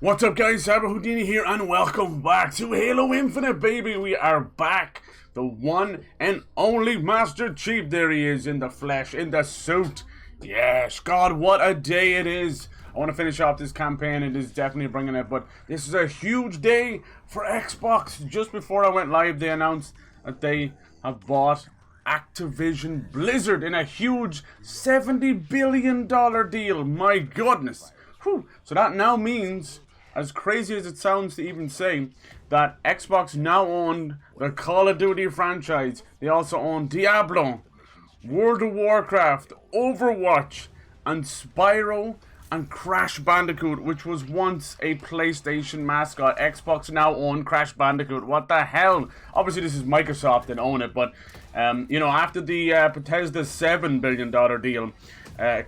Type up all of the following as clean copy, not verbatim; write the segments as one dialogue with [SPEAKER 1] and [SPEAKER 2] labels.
[SPEAKER 1] What's up, guys? CyberHoudini here, and welcome back to Halo Infinite, baby. We are back. The one and only Master Chief. There he is in the flesh, in the suit. Yes, God, what a day it is. I want to finish off this campaign. It is definitely bringing it, but this is a huge day for Xbox. Just before I went live, they announced that they have bought Activision Blizzard in a huge $70 billion deal. My goodness. Whew. So that now means, as crazy as it sounds to even say, that Xbox now own the Call of Duty franchise. They also own Diablo, World of Warcraft, Overwatch, and Spyro, and Crash Bandicoot, which was once a PlayStation mascot. Xbox now own Crash Bandicoot. What the hell? Obviously, this is Microsoft that own it, but, after the Bethesda $7 billion deal,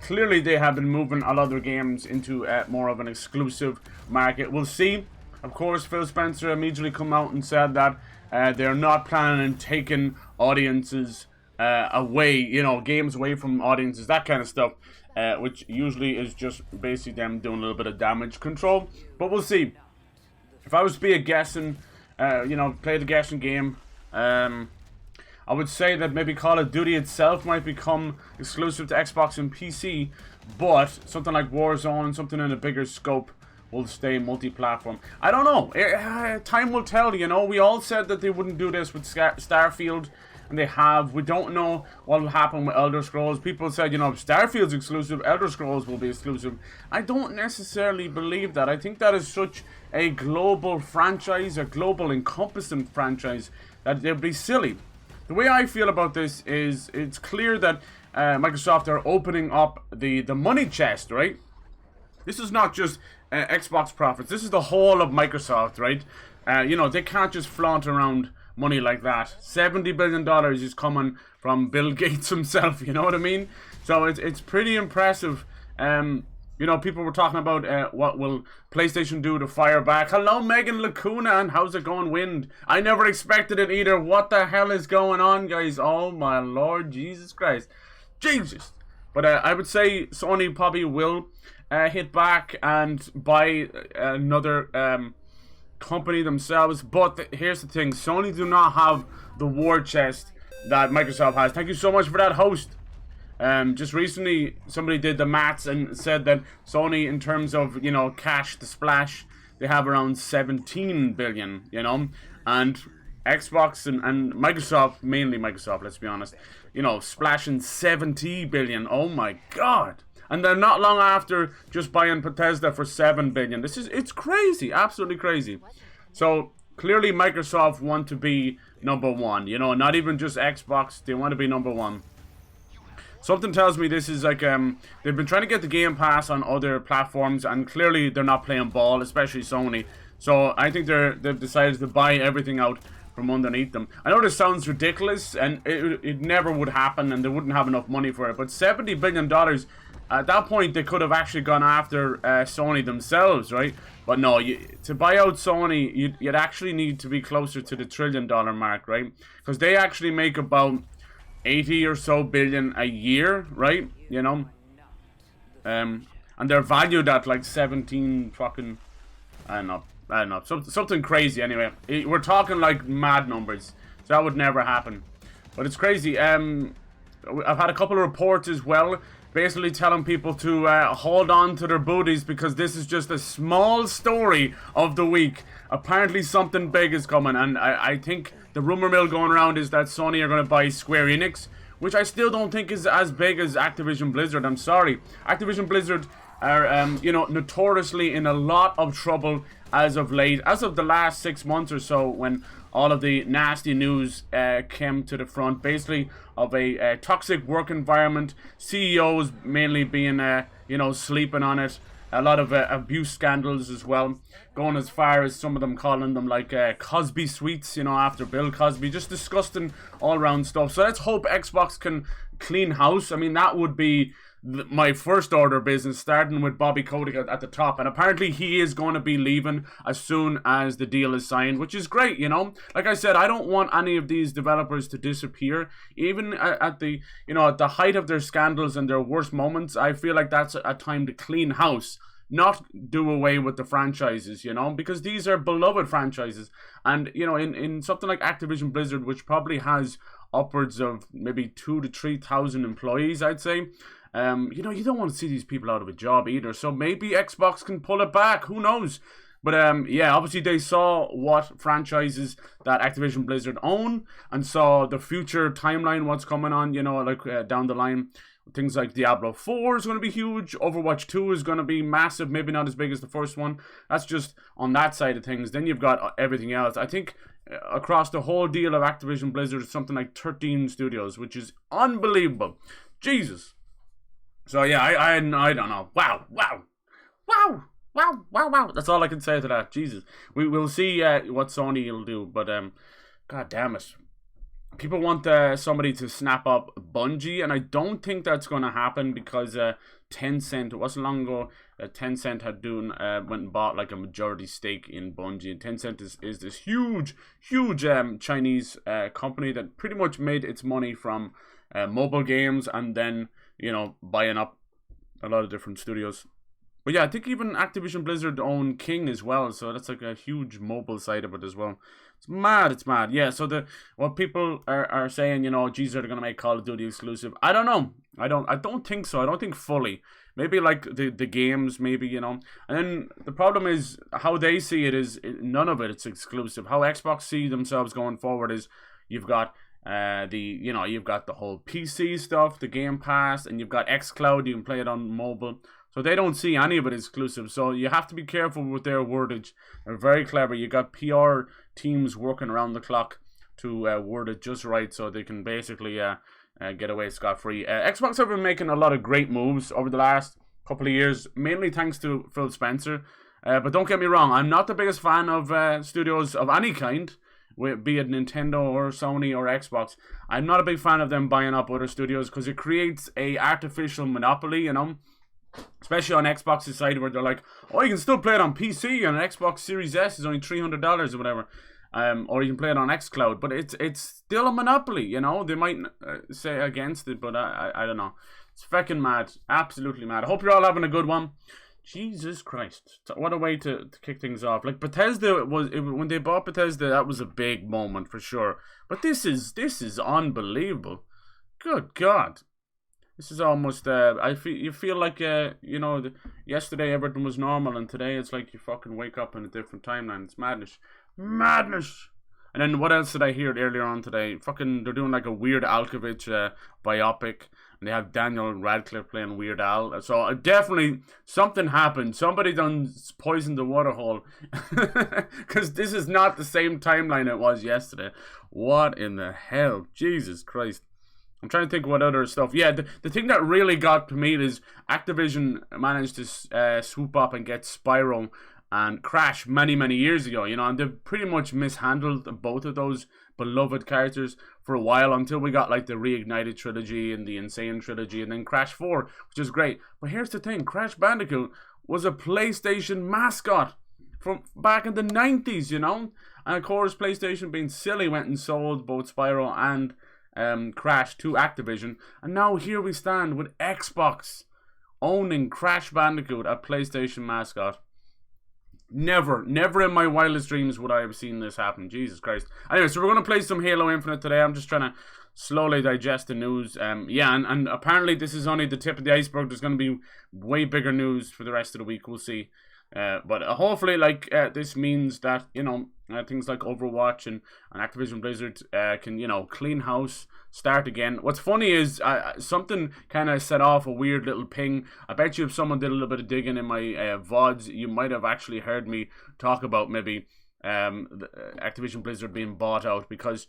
[SPEAKER 1] clearly they have been moving a lot of their games into more of an exclusive market. We'll see. Of course, Phil Spencer immediately come out and said that they're not planning on taking audiences away, games away from audiences, that kind of stuff, which usually is just basically them doing a little bit of damage control. But we'll see. If I was to be a guessing, play the guessing game, I would say that maybe Call of Duty itself might become exclusive to Xbox and PC, but something like Warzone, something in a bigger scope, will stay multi-platform. I don't know. Time will tell, We all said that they wouldn't do this with Starfield, and they have. We don't know what will happen with Elder Scrolls. People said, if Starfield's exclusive, Elder Scrolls will be exclusive. I don't necessarily believe that. I think that is such a global franchise, a global encompassing franchise, that they'd be silly. The way I feel about this is it's clear that Microsoft are opening up the money chest, right? This is not just Xbox profits. This is the whole of Microsoft, right? They can't just flaunt around money like that. $70 billion is coming from Bill Gates himself, you know what I mean? So it's pretty impressive. People were talking about what will PlayStation do to fire back. Hello, Megan Lacuna, and how's it going, Wind? I never expected it either. What the hell is going on, guys? Oh, my Lord, Jesus Christ. Jesus. But I would say Sony probably will hit back and buy another company themselves. But here's the thing. Sony do not have the war chest that Microsoft has. Thank you so much for that, host. Just recently, somebody did the maths and said that Sony, in terms of, cash, the splash, they have around 17 billion, and Xbox and Microsoft, mainly Microsoft, let's be honest, splashing 70 billion. Oh my God. And they're not long after just buying Bethesda for 7 billion. It's crazy, absolutely crazy. So clearly Microsoft want to be number one, not even just Xbox, they want to be number one. Something tells me this is like, they've been trying to get the Game Pass on other platforms, and clearly they're not playing ball, especially Sony. So I think they've decided to buy everything out from underneath them. I know this sounds ridiculous, and it never would happen, and they wouldn't have enough money for it. But $70 billion, at that point, they could have actually gone after Sony themselves, right? But no, to buy out Sony, you'd actually need to be closer to the $1 trillion mark, right? Because they actually make about 80 or so billion a year, right? And they're valued at like 17 fucking, I don't know, something crazy anyway. We're talking like mad numbers, so that would never happen. But it's crazy. I've had a couple of reports as well, basically telling people to hold on to their booties, because this is just a small story of the week. Apparently something big is coming, and I think the rumor mill going around is that Sony are going to buy Square Enix, which I still don't think is as big as Activision Blizzard. I'm sorry. Activision Blizzard are, notoriously in a lot of trouble as of late, as of the last 6 months or so, when all of the nasty news came to the front, basically of a toxic work environment, CEOs mainly being, sleeping on it, a lot of abuse scandals as well, going as far as some of them calling them like Cosby suites, after Bill Cosby, just disgusting all-round stuff. So let's hope Xbox can clean house. I mean, that would be my first order business, starting with Bobby Kotick at the top, and apparently he is going to be leaving as soon as the deal is signed, which is great. Like I said, I don't want any of these developers to disappear, even at the at the height of their scandals and their worst moments. I feel like that's a time to clean house, not do away with the franchises, you know, because these are beloved franchises. And, you know, in something like Activision Blizzard, which probably has upwards of maybe 2,000 to 3,000 employees, I'd say, you know, you don't want to see these people out of a job either. So maybe Xbox can pull it back. Who knows? But yeah, obviously they saw what franchises that Activision Blizzard own and saw the future timeline, what's coming on, you know, like down the line. Things like Diablo 4 is going to be huge. Overwatch 2 is going to be massive. Maybe not as big as the first one. That's just on that side of things. Then you've got everything else. I think across the whole deal of Activision Blizzard, it's something like 13 studios, which is unbelievable. Jesus. So yeah, I don't know. Wow. That's all I can say to that. Jesus. We'll see what Sony will do. But god damn it. People want somebody to snap up Bungie, and I don't think that's going to happen because Tencent, it wasn't long ago, Tencent had went and bought like a majority stake in Bungie. And Tencent is this huge Chinese company that pretty much made its money from mobile games and then, you know, buying up a lot of different studios. But yeah, I think even Activision Blizzard own King as well, so that's like a huge mobile side of it as well. It's mad. Yeah, so what people are saying, you know, geez, are they gonna make Call of Duty exclusive? I don't know. I don't think so. I don't think fully. Maybe like the games, maybe, you know. And then the problem is how they see it is none of it's exclusive. How Xbox see themselves going forward is you've got you've got the whole PC stuff, the Game Pass, and you've got xCloud, you can play it on mobile. So they don't see any of it exclusive. So you have to be careful with their wordage. They're very clever. You got PR teams working around the clock to word it just right so they can basically get away scot-free. Xbox have been making a lot of great moves over the last couple of years, mainly thanks to Phil Spencer. But don't get me wrong, I'm not the biggest fan of studios of any kind, be it Nintendo or Sony or Xbox. I'm not a big fan of them buying up other studios because it creates a artificial monopoly, you know. Especially on Xbox's side where they're like, oh, you can still play it on PC and an Xbox Series S is only $300 or whatever. Or you can play it on xCloud. But it's still a monopoly, you know. They might say against it, but I don't know. It's fucking mad. Absolutely mad. I hope you're all having a good one. Jesus Christ. What a way to kick things off. Like Bethesda when they bought Bethesda, that was a big moment for sure. But this is unbelievable. Good God. This is almost, you feel like, you know, yesterday everything was normal and today it's like you fucking wake up in a different timeline. It's madness. And then what else did I hear earlier on today? Fucking, they're doing like a Weird Alkovich biopic and they have Daniel Radcliffe playing Weird Al. So definitely something happened. Somebody done poisoned the water hole because this is not the same timeline it was yesterday. What in the hell? Jesus Christ. I'm trying to think what other stuff. Yeah, the thing that really got to me is Activision managed to swoop up and get Spyro and Crash many years ago, you know, and they've pretty much mishandled both of those beloved characters for a while until we got like the Reignited trilogy and the Insane trilogy and then Crash 4, which is great. But here's the thing, Crash Bandicoot was a PlayStation mascot from back in the 90s, you know, and of course PlayStation being silly went and sold both Spyro and Crash to Activision, and now here we stand with Xbox owning Crash Bandicoot, a PlayStation mascot. Never in my wildest dreams would I have seen this happen. Jesus Christ. Anyway, so we're going to play some Halo Infinite today. I'm just trying to slowly digest the news. Yeah, and apparently this is only the tip of the iceberg. There's going to be way bigger news for the rest of the week. We'll see. But hopefully, like, this means that, you know, things like Overwatch and Activision Blizzard can, you know, clean house, start again. What's funny is something kind of set off a weird little ping. I bet you if someone did a little bit of digging in my VODs, you might have actually heard me talk about maybe Activision Blizzard being bought out, because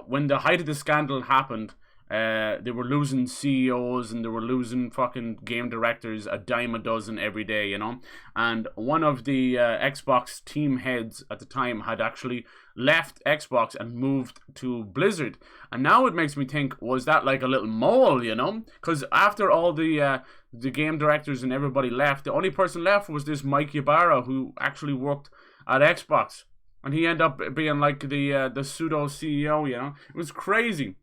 [SPEAKER 1] when the height of the scandal happened, they were losing CEOs and they were losing fucking game directors a dime a dozen every day, you know. And one of the Xbox team heads at the time had actually left Xbox and moved to Blizzard. And now it makes me think, was that like a little mole, you know? Because after all the game directors and everybody left, the only person left was this Mike Ybarra, who actually worked at Xbox, and he ended up being like the pseudo CEO, you know. It was crazy.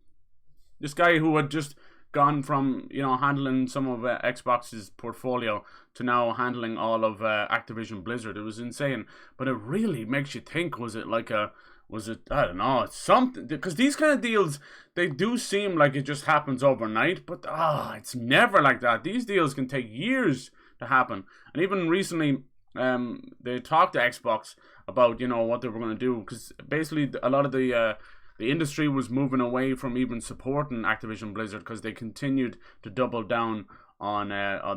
[SPEAKER 1] This guy who had just gone from, you know, handling some of Xbox's portfolio to now handling all of Activision Blizzard. It was insane, but it really makes you think, was it, I don't know, it's something, because these kind of deals, they do seem like it just happens overnight, but it's never like that. These deals can take years to happen. And even recently, they talked to Xbox about, you know, what they were going to do, because basically a lot of the industry was moving away from even supporting Activision Blizzard because they continued to double down on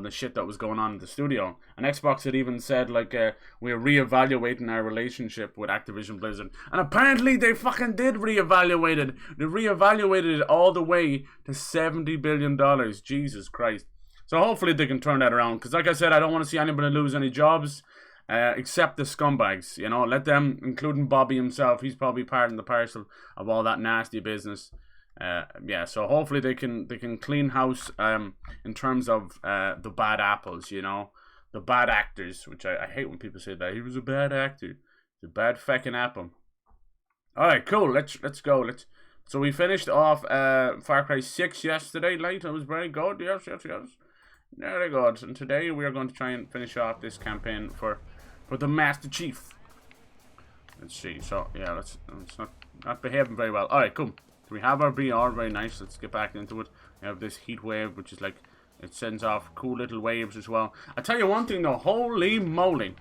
[SPEAKER 1] the shit that was going on in the studio. And Xbox had even said, like, we're reevaluating our relationship with Activision Blizzard. And apparently they fucking did reevaluate it. They reevaluated it all the way to $70 billion. Jesus Christ. So hopefully they can turn that around. Because like I said, I don't want to see anybody lose any jobs. Except the scumbags, you know, let them, including Bobby himself. He's probably part and the parcel of all that nasty business. Yeah, so hopefully they can clean house in terms of the bad apples, you know, the bad actors, which I hate when people say that. He was a bad actor. He's a bad fucking apple. All right, cool. Let's go. So we finished off Far Cry 6 yesterday night. It was very good. Yes. Very good. And today we are going to try and finish off this campaign for the Master Chief. Let's see. So yeah, let's not behaving very well. All right, cool. So we have our BR, very nice. Let's get back into it. We have this heat wave, which is like, it sends off cool little waves as well. I tell you one thing though, holy moly,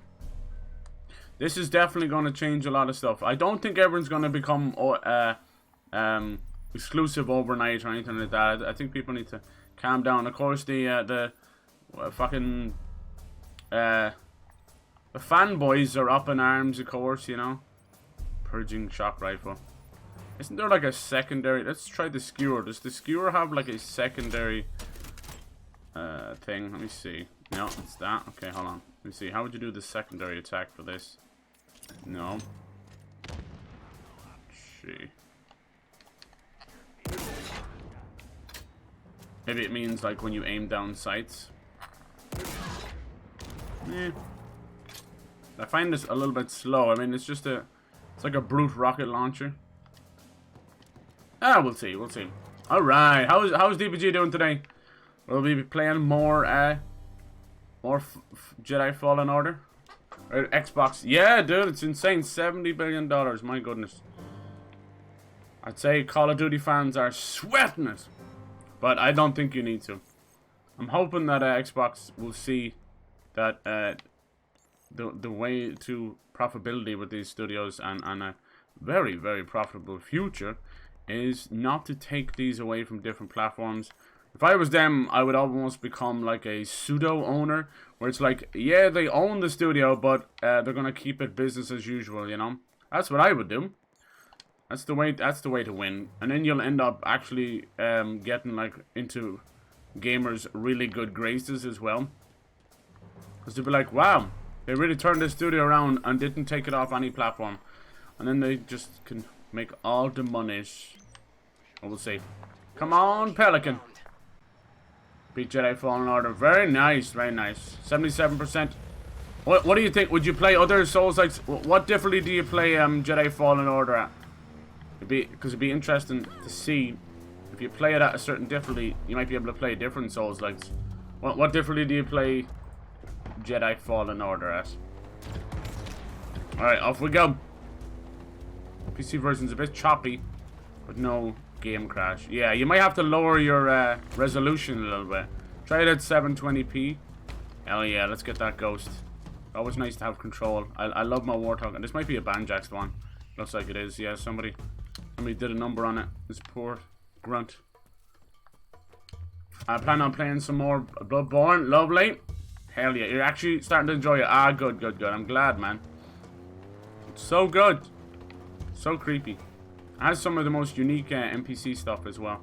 [SPEAKER 1] this is definitely going to change a lot of stuff. I don't think everyone's going to become exclusive overnight or anything like that. I think people need to calm down. Of course, the fanboys are up in arms, of course, you know. Purging shock rifle. Isn't there like a secondary? Let's try the skewer. Does the skewer have like a secondary thing? Let me see. No, it's that. Okay, hold on. Let me see. How would you do the secondary attack for this? No. Let's see. Maybe it means like when you aim down sights. I find this a little bit slow. I mean, it's like a brute rocket launcher. We'll see. All right. How's DPG doing today? Will we be playing more Jedi Fallen Order? Or Xbox? Yeah, dude, it's insane. $70 billion. My goodness. I'd say Call of Duty fans are sweating it, but I don't think you need to. I'm hoping that Xbox will see that the way to profitability with these studios and a very, very profitable future is not to take these away from different platforms. If I was them, I would almost become like a pseudo owner, where it's like, yeah, they own the studio, but they're gonna keep it business as usual, you know. That's what I would do. That's the way to win, and then you'll end up actually getting like into gamers' really good graces as well, because they'll be like, wow, they really turned this studio around and didn't take it off any platform, and then they just can make all the monies. Well, we'll see. Come on, Pelican. Beat Jedi Fallen Order. Very nice, very nice. 77%. What do you think? Would you play other Souls-likes? What difficulty do you play Jedi Fallen Order at? Because it'd be interesting to see if you play it at a certain difficulty, you might be able to play different Souls-likes. What difficulty do you play Jedi Fallen Order at? Alright, off we go. PC version's a bit choppy, but no game crash. Yeah, you might have to lower your resolution a little bit. Try it at 720p. Hell yeah, let's get that ghost. Always nice to have control. I love my Warthog, and this might be a Banjaxed one. Looks like it is. Yeah, somebody did a number on it. This poor grunt. I plan on playing some more Bloodborne. Lovely. Hell yeah, you're actually starting to enjoy it. Ah, good. I'm glad, man. It's so good. So creepy. It has some of the most unique NPC stuff as well.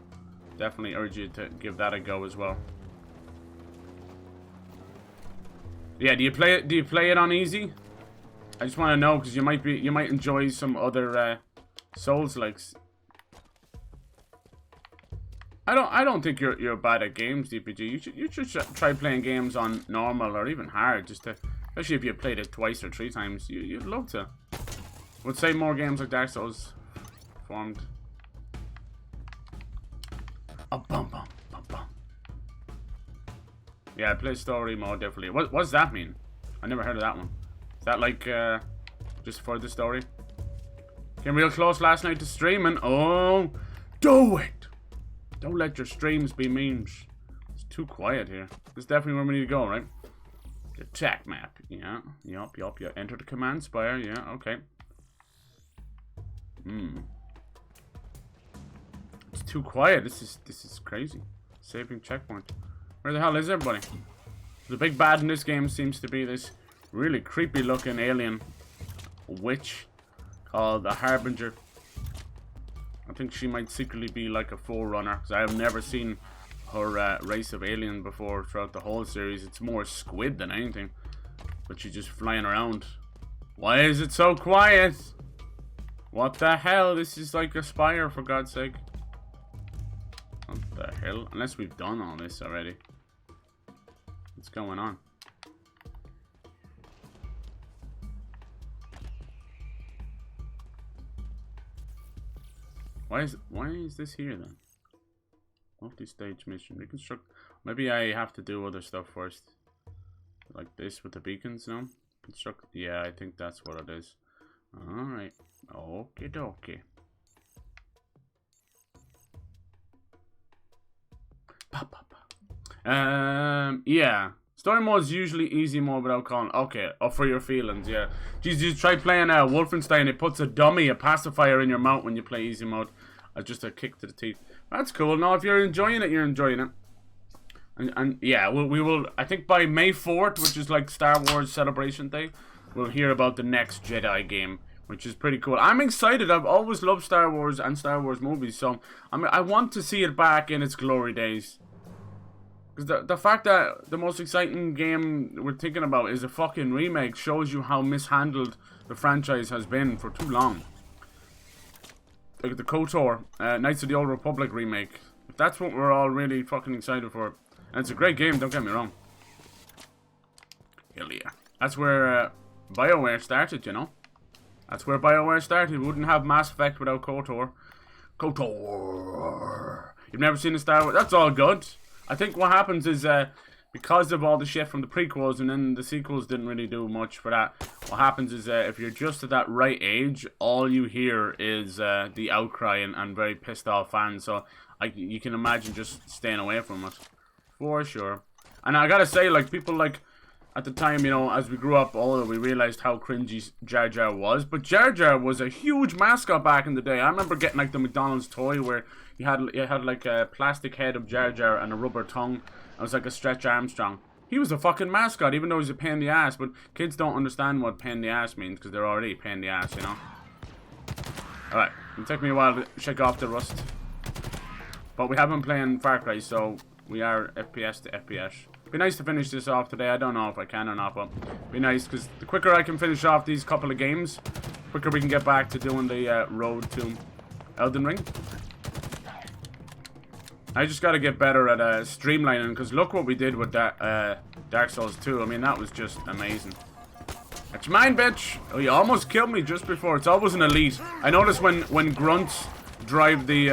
[SPEAKER 1] Definitely urge you to give that a go as well. Yeah, do you play it on easy? I just want to know, because you might enjoy some other Souls-likes. I don't think you're bad at games, DPG. You should try playing games on normal or even hard, just to, especially if you played it twice or 3 times. You'd love to. Would say more games like Dark Souls formed. Oh, bum. Yeah, play story mode, definitely. What does that mean? I never heard of that one. Is that like, just for the story? Came real close last night to streaming. Oh, do it! Don't let your streams be memes. It's too quiet here. This is definitely where we need to go, right? The attack map. Yeah, yup. Enter the command spire. Yeah, okay. It's too quiet. This is crazy. Saving checkpoint. Where the hell is everybody? The big bad in this game seems to be this really creepy looking alien witch called the Harbinger. I think she might secretly be like a forerunner, because I have never seen her race of alien before throughout the whole series. It's more squid than anything, but she's just flying around. Why is it so quiet? What the hell? This is like a spire, for God's sake. What the hell? Unless we've done all this already. What's going on? Why is this here then? Multi-stage mission. Reconstruct. Maybe I have to do other stuff first. Like this with the beacons, no? Construct. Yeah, I think that's what it is. Alright. Okie dokie. Yeah. Story mode is usually easy mode without calling. Okay, up for your feelings, yeah. Jeez, you try playing Wolfenstein, it puts a dummy, a pacifier in your mouth when you play easy mode. Just a kick to the teeth. That's cool. No, if you're enjoying it, you're enjoying it. And yeah, we will, I think by May 4th, which is like Star Wars Celebration Day, we'll hear about the next Jedi game, which is pretty cool. I'm excited. I've always loved Star Wars and Star Wars movies, so I want to see it back in its glory days. Because the fact that the most exciting game we're thinking about is a fucking remake shows you how mishandled the franchise has been for too long. Like the KOTOR, Knights of the Old Republic remake. If that's what we're all really fucking excited for. And it's a great game, don't get me wrong. Hell yeah. That's where BioWare started, you know. That's where BioWare started. We wouldn't have Mass Effect without KOTOR. KOTOR. You've never seen a Star Wars? That's all good. I think what happens is, because of all the shit from the prequels and then the sequels didn't really do much for that, what happens is, if you're just at that right age, all you hear is the outcry and very pissed off fans. So you can imagine just staying away from it. For sure. And I gotta say, like, people, like, at the time, you know, as we grew up older, we realized how cringy Jar Jar was. But Jar Jar was a huge mascot back in the day. I remember getting, like, the McDonald's toy where you had like, a plastic head of Jar Jar and a rubber tongue. It was like a Stretch Armstrong. He was a fucking mascot, even though he's a pain in the ass. But kids don't understand what pain in the ass means, because they're already a pain in the ass, you know? Alright, it'll take me a while to shake off the rust. But we have been playing Far Cry, so we are FPS to FPS. Be nice to finish this off today. I don't know if I can or not, but be nice, because the quicker I can finish off these couple of games, the quicker we can get back to doing the road to Elden Ring. I just gotta get better at streamlining, because look what we did with that Dark Souls 2. I mean, that was just amazing. That's mine, bitch! Oh, you almost killed me just before. It's always an elite. I notice when grunts drive the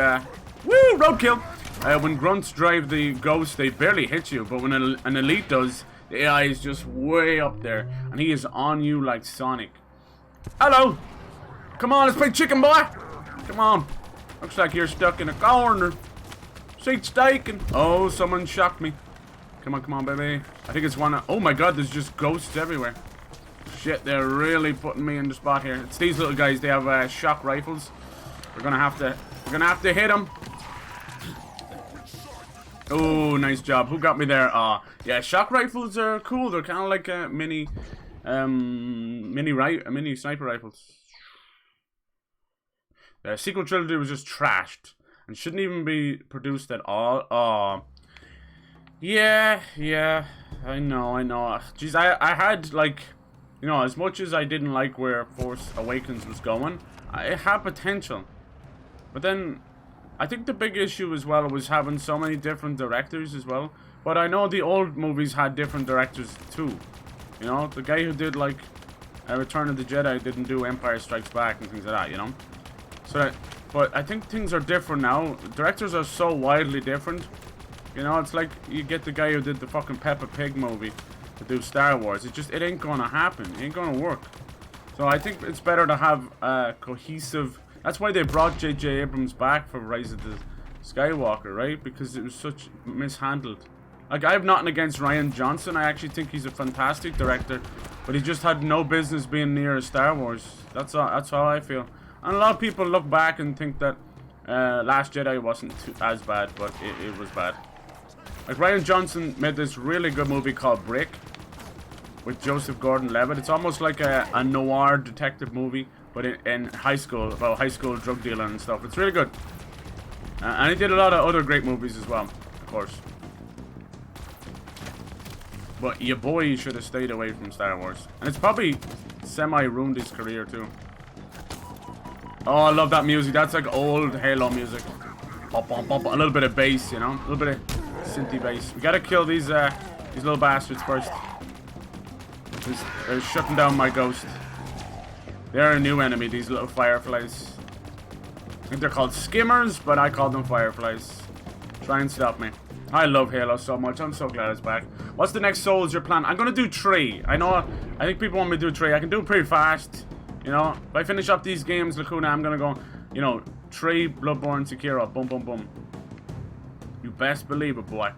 [SPEAKER 1] woo, roadkill! When grunts drive the ghost, they barely hit you, but when an elite does, the AI is just way up there, and he is on you like Sonic. Hello! Come on, let's play chicken, boy! Come on. Looks like you're stuck in a corner. Seat staking. Oh, someone shocked me. Come on, baby. I think it's one of... Oh my god, there's just ghosts everywhere. Shit, they're really putting me in the spot here. It's these little guys. They have shock rifles. We're gonna have to hit them. Oh, nice job. Who got me there? Yeah, shock rifles are cool. They're kind of like mini sniper rifles. The sequel trilogy was just trashed and shouldn't even be produced at all. Oh, yeah, I know. Jeez, I had, like, you know, as much as I didn't like where Force Awakens was going, it had potential. But then, I think the big issue as well was having so many different directors as well. But I know the old movies had different directors too. You know, the guy who did, like, Return of the Jedi didn't do Empire Strikes Back and things like that, you know? So that, but I think things are different now. Directors are so wildly different You know, it's like you get the guy who did the fucking Peppa Pig movie to do Star Wars. It ain't gonna happen. It ain't gonna work. So I think it's better to have a cohesive... That's why they brought J.J. Abrams back for Rise of the Skywalker, right? Because it was such mishandled. Like, I have nothing against Rian Johnson. I actually think he's a fantastic director. But he just had no business being near a Star Wars. That's how I feel. And a lot of people look back and think that Last Jedi wasn't as bad, but it was bad. Like, Rian Johnson made this really good movie called Brick with Joseph Gordon-Levitt. It's almost like a noir detective movie, but in high school, about high school drug dealing and stuff. It's really good. And he did a lot of other great movies as well, of course. But your boy should have stayed away from Star Wars. And it's probably semi-ruined his career too. Oh, I love that music. That's like old Halo music. Bump, bump, bump. A little bit of bass, you know? A little bit of synthy bass. We gotta kill these little bastards first. They're shutting down my ghost. They're a new enemy, these little fireflies. I think they're called skimmers, but I call them fireflies. Try and stop me. I love Halo so much. I'm so glad it's back. What's the next Soldier plan? I'm gonna do 3. I think people want me to do 3. I can do it pretty fast. You know, if I finish up these games, Lacuna, I'm gonna go, you know, 3, Bloodborne, Sekiro, boom, boom, boom. You best believe it, boy.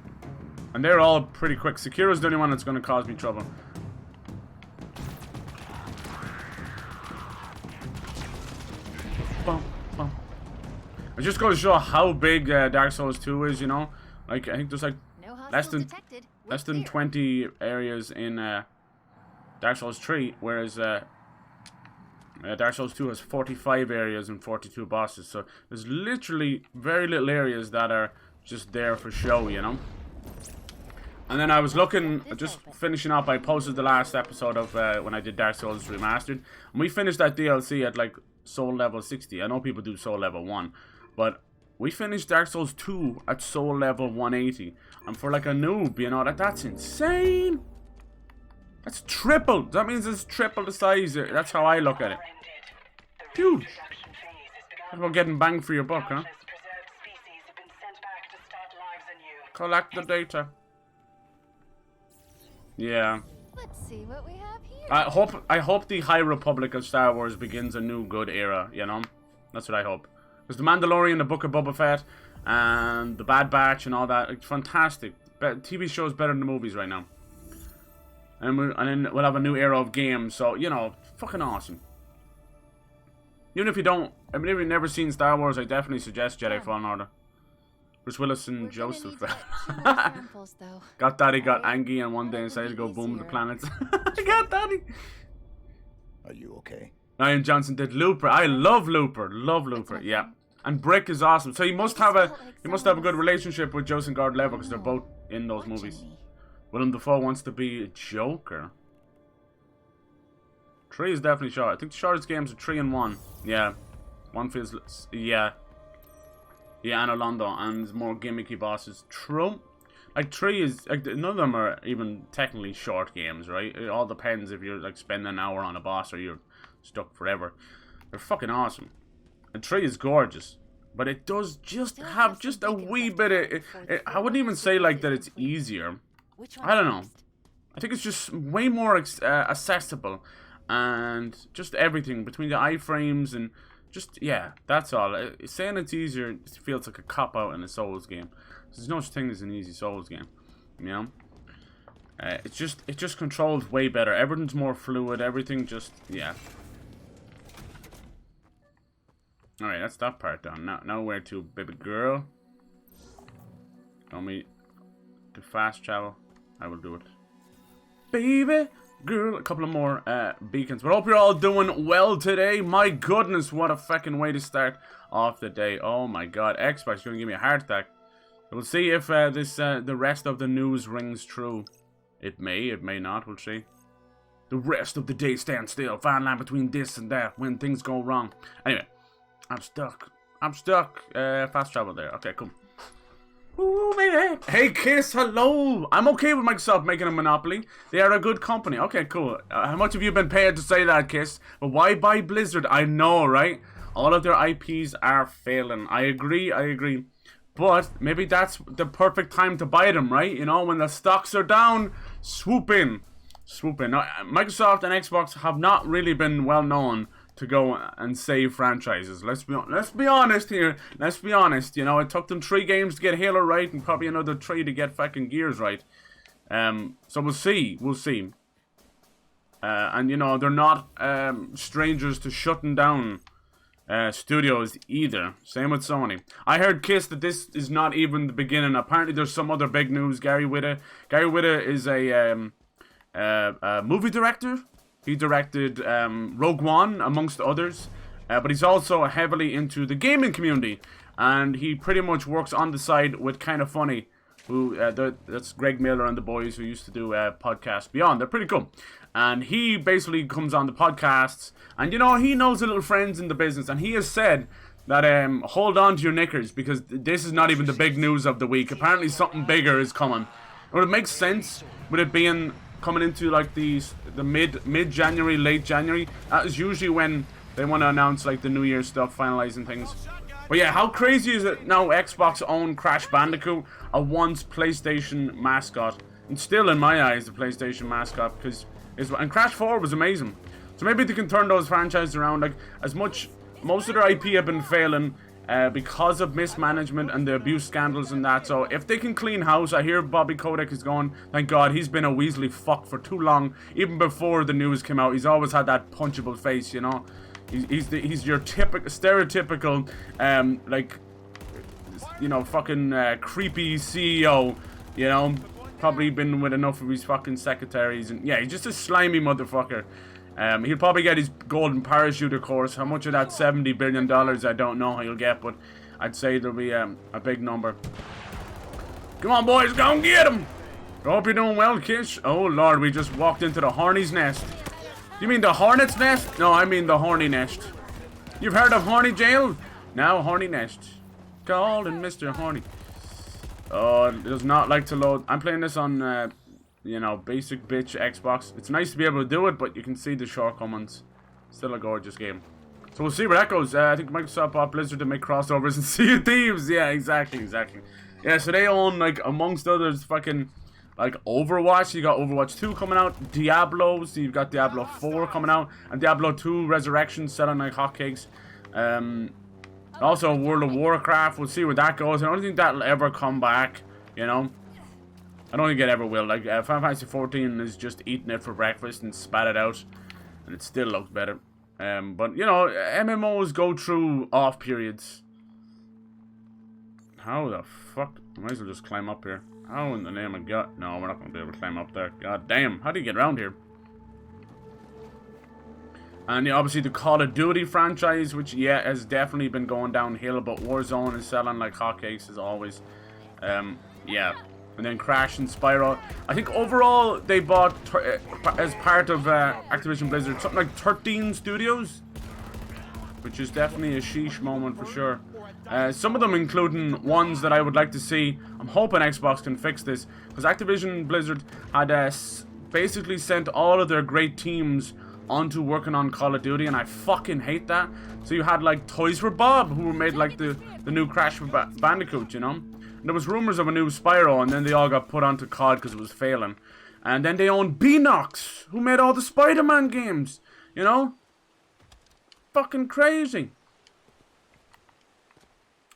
[SPEAKER 1] And they're all pretty quick. Sekiro's the only one that's gonna cause me trouble. Boom, boom. It just goes to show how big Dark Souls 2 is, you know? Like, I think there's like less than 20 areas in Dark Souls 3, whereas Dark Souls 2 has 45 areas and 42 bosses. So there's literally very little areas that are just there for show, you know? And then I was looking, just finishing up, I posted the last episode of when I did Dark Souls Remastered. And we finished that DLC at like Soul Level 60. I know people do Soul Level 1, but we finished Dark Souls 2 at Soul Level 180. And for like a noob, you know, that's insane. That's triple. That means it's triple the size. That's how I look at it. Huge. That's about getting banged for your buck, huh? Collect the data. Yeah.
[SPEAKER 2] Let's see what we have here.
[SPEAKER 1] I hope the High Republic of Star Wars begins a new good era, you know? That's what I hope. Because The Mandalorian, the Book of Boba Fett, and The Bad Batch and all that, it's fantastic. TV shows better than the movies right now. And then we'll have a new era of games, so, you know, fucking awesome. Even if you don't, I mean, if you've never seen Star Wars, I definitely suggest Jedi Fallen Order. Bruce Willis and Joseph. Got Daddy got angry and one day decided to go boom the planets. I got Daddy.
[SPEAKER 3] Are you okay?
[SPEAKER 1] Ryan Johnson did Looper. I love Looper. Love Looper. Yeah. And Brick is awesome. So he must have a good relationship with Joseph Gordon-Levitt because they're both in those movies. Willem Dafoe wants to be a Joker. 3 is definitely short. I think the shortest games are 3 and 1. Yeah. 1 feels... Yeah. Yeah, and Orlando. And there's more gimmicky bosses. True. Like, 3 is... Like, none of them are even technically short games, right? It all depends if you're, like, spending an hour on a boss or you're stuck forever. They're fucking awesome. And 3 is gorgeous. But it does just have just a wee bit of... I wouldn't even say, like, that it's easier. I don't know. I think it's just way more accessible. And just everything between the iframes and just, yeah, that's all. Saying it's easier feels like a cop-out in a Souls game. There's no such thing as an easy Souls game, you know? It just controls way better. Everything's more fluid. Everything just, yeah. Alright, that's that part done. Now where to, baby girl? Want me to fast travel? I will do it. Baby girl, a couple of more beacons. But I hope you're all doing well today. My goodness, what a fucking way to start off the day. Oh my god, Xbox going to give me a heart attack. We'll see if the rest of the news rings true. It may not, we'll see. The rest of the day stands still. Fine line between this and that when things go wrong. Anyway, I'm stuck. Fast travel there. Okay, cool. Ooh, baby. Hey, Kiss, hello. I'm okay with Microsoft making a monopoly. They are a good company. Okay, cool. How much have you been paid to say that, Kiss? But why buy Blizzard? I know, right? All of their IPs are failing. I agree. But maybe that's the perfect time to buy them, right? You know, when the stocks are down, swoop in. Swoop in. Now, Microsoft and Xbox have not really been well known to go and save franchises. Let's be honest here. Let's be honest. You know, it took them 3 games to get Halo right and probably another 3 to get fucking Gears right. So we'll see. We'll see. And, you know, they're not strangers to shutting down studios either. Same with Sony. I heard Kiss that this is not even the beginning. Apparently there's some other big news. Gary Whitta is a movie director. He directed Rogue One amongst others, but he's also heavily into the gaming community, and he pretty much works on the side with Kinda Funny, who that's Greg Miller and the boys who used to do podcast Beyond. They're pretty cool. And he basically comes on the podcasts, and you know, he knows the little friends in the business, and he has said that hold on to your knickers, because this is not even the big news of the week. Apparently something bigger is coming. Well, it makes sense with it being coming into like the mid-January, late January. That is usually when they want to announce like the New Year stuff, finalizing things. But yeah, how crazy is it now Xbox own Crash Bandicoot, a once PlayStation mascot, and still in my eyes the PlayStation mascot, because and Crash 4 was amazing. So maybe they can turn those franchises around. Like, as much, most of their IP have been failing because of mismanagement and the abuse scandals and that. So if they can clean house, I hear Bobby Kotick is going, thank God, he's been a Weasley fuck for too long. Even before the news came out, he's always had that punchable face, you know. He's your stereotypical like, you know, fucking creepy CEO, you know. Probably been with enough of his fucking secretaries, and yeah, he's just a slimy motherfucker. He'll probably get his golden parachute, of course. How much of that $70 billion, I don't know how he'll get, but I'd say there'll be a big number. Come on, boys, go and get him! I hope you're doing well, Kish. Oh, Lord, we just walked into the Horny's nest. You mean the Hornet's nest? No, I mean the Horny nest. You've heard of Horny Jail? Now Horny nest. Calling Mr. Horny. Oh, it does not like to load. I'm playing this on, you know, basic bitch Xbox. It's nice to be able to do it, but you can see the shortcomings. Still a gorgeous game. So we'll see where that goes. I think Microsoft bought Blizzard to make crossovers and Sea of Thieves. Yeah, exactly. Yeah, so they own, like, amongst others, fucking, like, Overwatch. You got Overwatch 2 coming out. Diablo. So you've got Diablo 4 coming out. And Diablo 2 Resurrection selling like hotcakes. Also, World of Warcraft, we'll see where that goes. I don't think that'll ever come back, you know. I don't think it ever will. Like, Final Fantasy 14 is just eating it for breakfast and spat it out. And it still looks better. But, you know, MMOs go through off periods. How the fuck? I might as well just climb up here. How in the name of God? No, we're not going to be able to climb up there. God damn. How do you get around here? And yeah, obviously the Call of Duty franchise, which, yeah, has definitely been going downhill, but Warzone is selling like hotcakes as always. Yeah. And then Crash and Spyro. I think overall they bought, as part of Activision Blizzard, something like 13 studios. Which is definitely a sheesh moment for sure. Some of them including ones that I would like to see. I'm hoping Xbox can fix this. Because Activision Blizzard had basically sent all of their great teams onto working on Call of Duty, and I fucking hate that. So you had like Toys for Bob, who made like the new Crash Bandicoot, you know. And there was rumors of a new Spyro, and then they all got put onto COD because it was failing. And then they owned Beanox, who made all the Spider-Man games, you know. Fucking crazy.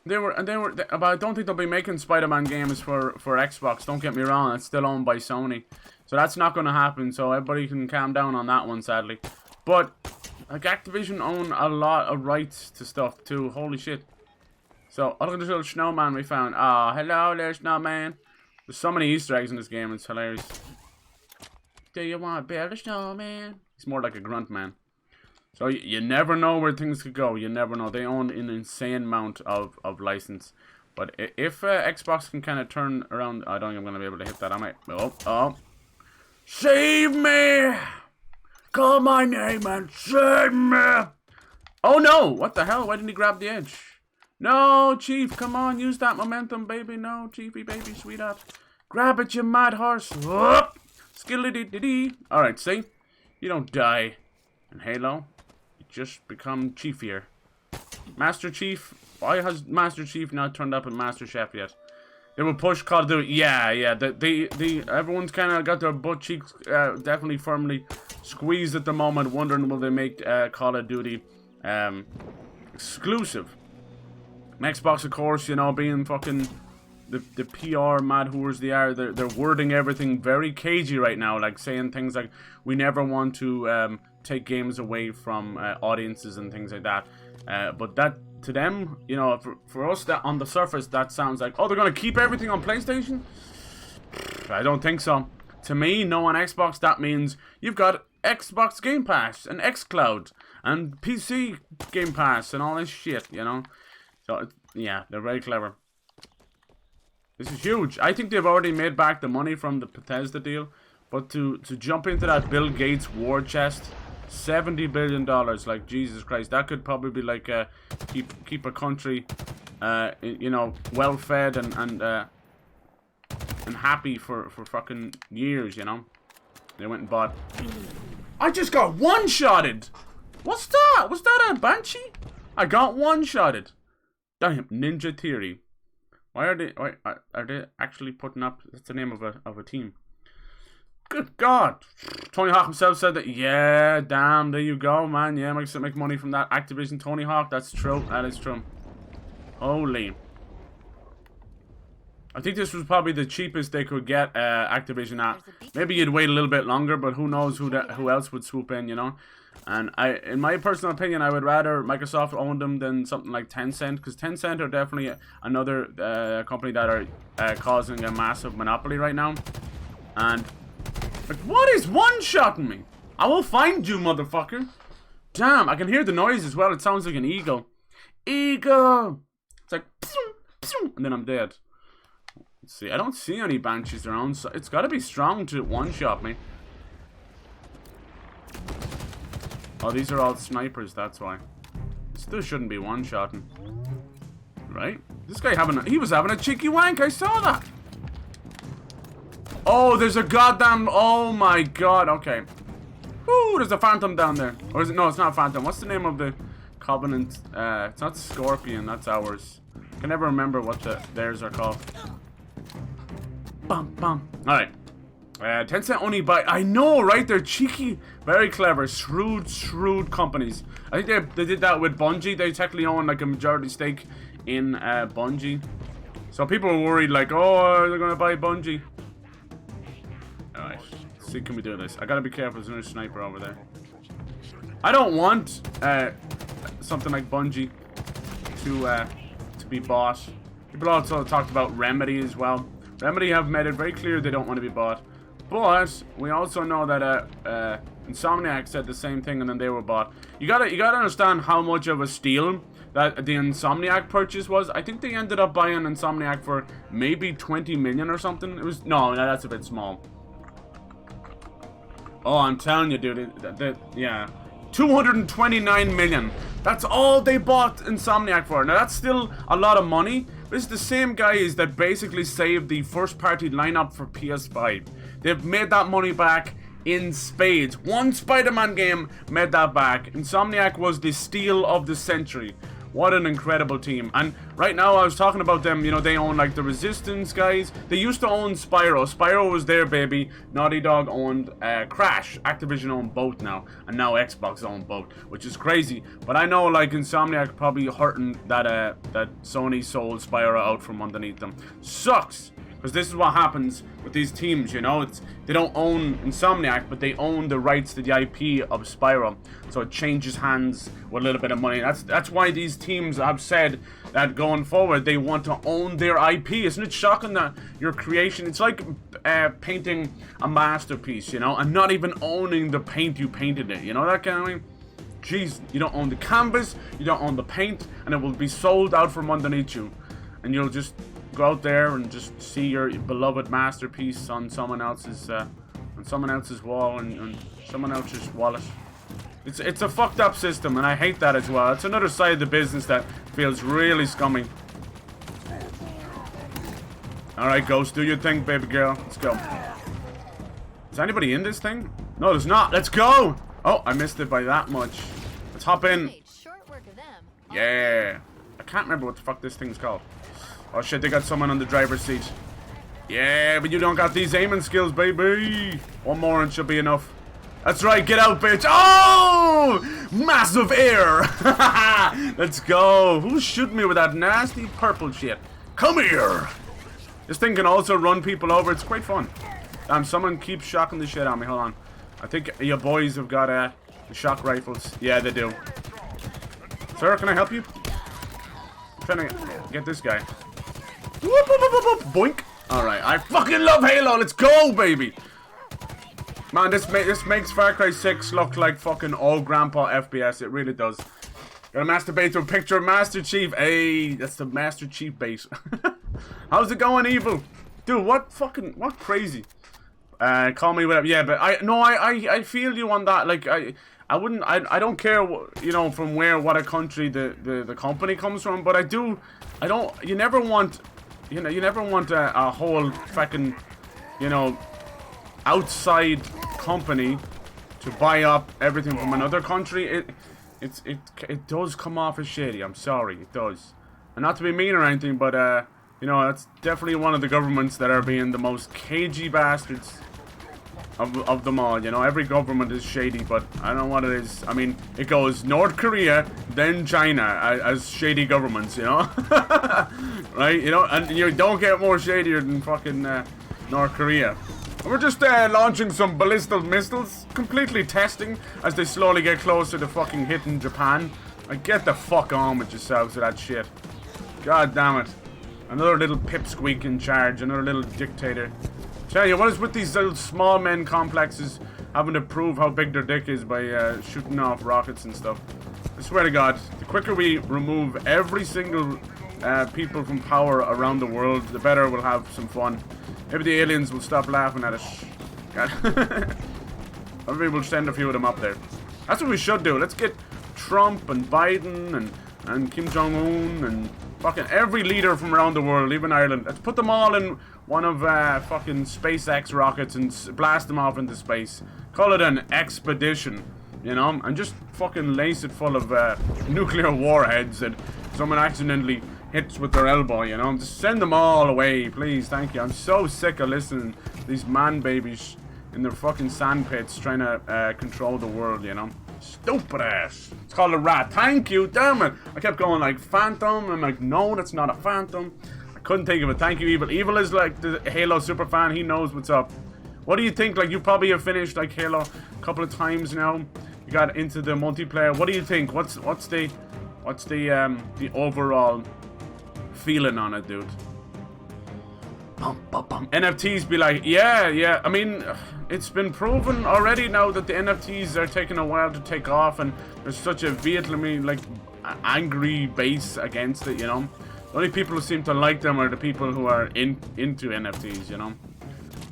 [SPEAKER 1] But I don't think they'll be making Spider-Man games for Xbox. Don't get me wrong, it's still owned by Sony. So that's not going to happen, so everybody can calm down on that one, sadly. But, like, Activision own a lot of rights to stuff, too. Holy shit. So, look at this little snowman we found. Ah, hello there, snowman. There's so many Easter eggs in this game, it's hilarious. Do you want to build a snowman? He's more like a grunt man. So, you never know where things could go. You never know. They own an insane amount of license. But if Xbox can kind of turn around... I don't think I'm going to be able to hit that. I might... Oh. Save me! Call my name and save me! Oh no! What the hell? Why didn't he grab the edge? No, Chief, come on, use that momentum, baby. No, Chiefy, baby, sweetheart. Grab it, you mad horse. Whoop! Skilly-dee-dee-dee. Alright, see? You don't die in Halo. You just become Chiefier. Master Chief, Why has Master Chief not turned up in Master Chef yet? They will push Call of Duty. Yeah. Everyone's kind of got their butt cheeks definitely firmly squeezed at the moment, wondering will they make Call of Duty exclusive. And Xbox, of course, you know, being fucking the PR mad whores they are, they're wording everything very cagey right now, like saying things like, we never want to take games away from audiences and things like that. But that, to them, you know, for us, that on the surface, that sounds like, oh, they're going to keep everything on PlayStation? I don't think so. To me, no, on Xbox, that means you've got Xbox Game Pass and xCloud and PC Game Pass and all this shit, you know? So, yeah, they're very clever. This is huge. I think they've already made back the money from the Bethesda deal, but to jump into that Bill Gates war chest, $70 billion, like, Jesus Christ, that could probably be like keep a country, you know, well fed and happy for fucking years, you know. They went and bought. I just got one-shotted. What's that? Was that a Banshee? I got one-shotted. Damn, Ninja Theory. Why are they actually putting up? That's the name of a team. Good God. Tony Hawk himself said that. Yeah, damn, there you go, man. Yeah, make money from that Activision Tony Hawk. That's true. That is true. Holy. I think this was probably the cheapest they could get Activision at. Maybe you'd wait a little bit longer, but who knows who else would swoop in, you know? And in my personal opinion, I would rather Microsoft own them than something like Tencent, because Tencent are definitely another company that are causing a massive monopoly right now. And like, what is one-shotting me? I will find you, motherfucker. Damn, I can hear the noise as well. It sounds like an eagle. Eagle. It's like, and then I'm dead. Let's see, I don't see any Banshees around, so it's got to be strong to one-shot me. Oh, these are all snipers, that's why. Still shouldn't be one-shotting. Right? This guy he was having a cheeky wank, I saw that! Oh, there's a goddamn, oh my god, okay. Ooh, there's a Phantom down there. Or is it, no, it's not Phantom. What's the name of the Covenant? It's not Scorpion, that's ours. I can never remember what theirs are called. Bum, bum. Alright. Tencent only buy. I know, right? They're cheeky, very clever, shrewd companies. I think they did that with Bungie. They technically own like a majority stake in Bungie. So people were worried, like, oh, they're gonna buy Bungie. Alright, let's see, can we do this? I gotta be careful. There's another sniper over there. I don't want something like Bungie to be bought. People also talked about Remedy as well. Remedy have made it very clear they don't want to be bought. But we also know that Insomniac said the same thing and then they were bought. You gotta understand how much of a steal that the Insomniac purchase was. I think they ended up buying Insomniac for maybe 20 million or something. It was no, that's a bit small. Oh, I'm telling you, dude. Yeah, 229 million. That's all they bought Insomniac for. Now that's still a lot of money. This is the same guys that basically saved the first-party lineup for PS5. They've made that money back in spades. One Spider-Man game made that back. Insomniac was the steal of the century. What an incredible team. And right now, I was talking about them, you know, they own like the Resistance guys. They used to own Spyro. Spyro was their baby. Naughty Dog owned Crash. Activision owned both now. And now Xbox owned both, which is crazy. But I know like Insomniac probably hurting that Sony sold Spyro out from underneath them. Sucks. Because this is what happens with these teams, you know. They don't own Insomniac, but they own the rights to the IP of Spyro. So it changes hands with a little bit of money. That's why these teams have said that going forward, they want to own their IP. Isn't it shocking that your creation... It's like painting a masterpiece, you know, and not even owning the paint you painted it. You know that kind of thing? Jeez, you don't own the canvas, you don't own the paint, and it will be sold out from underneath you. And you'll just... go out there and just see your beloved masterpiece on someone else's wall and someone else's wallet. It's a fucked up system, and I hate that as well. It's another side of the business that feels really scummy. All right, Ghost, do your thing, baby girl. Let's go. Is anybody in this thing? No, there's not. Let's go. Oh, I missed it by that much. Let's hop in. Yeah. I can't remember what the fuck this thing's called. Oh shit, they got someone on the driver's seat. Yeah, but you don't got these aiming skills, baby. One more and should be enough. That's right, get out, bitch. Oh! Massive air. Let's go. Who's shooting me with that nasty purple shit? Come here. This thing can also run people over. It's quite fun. Damn, someone keeps shocking the shit on me. Hold on. I think your boys have got the shock rifles. Yeah, they do. Sir, can I help you? I'm trying to get this guy. Whoop, whoop, whoop, whoop. Boink. Alright, I fucking love Halo. Let's go, baby. Man, this makes Far Cry 6 look like fucking old grandpa FPS. It really does. Gotta masturbate to a picture of Master Chief. Hey, that's the Master Chief base. How's it going, Evil? Dude, what crazy. Call me whatever. Yeah, but I feel you on that. Like, I wouldn't, I don't care, you know, from what a country the company comes from, but you never want, you never want a whole fucking, you know, outside company to buy up everything from another country. It does come off as shady. I'm sorry, it does. And not to be mean or anything, but you know, that's definitely one of the governments that are being the most cagey bastards of them all. You know, every government is shady, but I don't know what it is. I mean, it goes North Korea, then China as shady governments, you know? Right? You know, and you don't get more shadier than fucking North Korea. We're just launching some ballistic missiles, completely testing as they slowly get closer to fucking hitting Japan. Like, get the fuck on with yourselves with that shit. God damn it. Another little pipsqueak in charge, another little dictator. Tell you, what is with these little small men complexes having to prove how big their dick is by shooting off rockets and stuff? I swear to God, the quicker we remove every single people from power around the world, the better we'll have some fun. Maybe the aliens will stop laughing at us. God. Maybe we'll send a few of them up there. That's what we should do. Let's get Trump and Biden and Kim Jong-un and fucking every leader from around the world, even Ireland. Let's put them all in one of fucking SpaceX rockets and blast them off into space. Call it an expedition, you know? And just fucking lace it full of nuclear warheads that someone accidentally hits with their elbow, you know? Just send them all away, please, thank you. I'm so sick of listening to these man babies in their fucking sand pits trying to control the world, you know? Stupid ass. It's called a rat. Thank you, damn it. I kept going like Phantom. I'm like, no, that's not a Phantom. I couldn't think of it. Thank you, Evil. Evil is like the Halo super fan. He knows what's up. What do you think? Like, you probably have finished like Halo a couple of times now. You got into the multiplayer. What do you think? What's the overall feeling on it, dude? NFTs be like, yeah. I mean, it's been proven already now that the NFTs are taking a while to take off, and there's such a vehemently like angry base against it, you know. The only people who seem to like them are the people who are into NFTs, you know.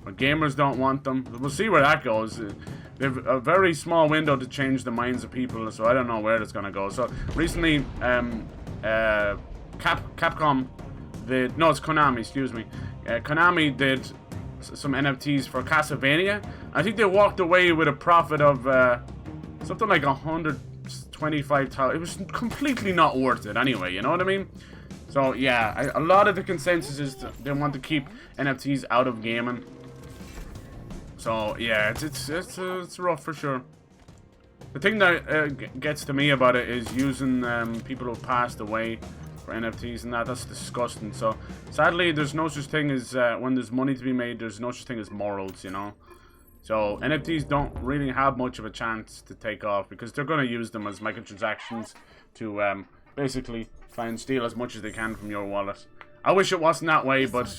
[SPEAKER 1] But gamers don't want them. We'll see where that goes. They have a very small window to change the minds of people, so I don't know where it's gonna go. So recently, Capcom did, no, it's Konami, excuse me. Konami did some NFTs for Castlevania. I think they walked away with a profit of something like 125,000. It was completely not worth it anyway, you know what I mean? So yeah, a lot of the consensus is they want to keep NFTs out of gaming. So yeah, it's rough for sure. The thing that gets to me about it is using people who passed away for NFTs and that's disgusting. So sadly, there's no such thing as when there's money to be made, there's no such thing as morals, you know. So NFTs don't really have much of a chance to take off because they're going to use them as microtransactions to basically try and steal as much as they can from your wallet. I wish it wasn't that way, but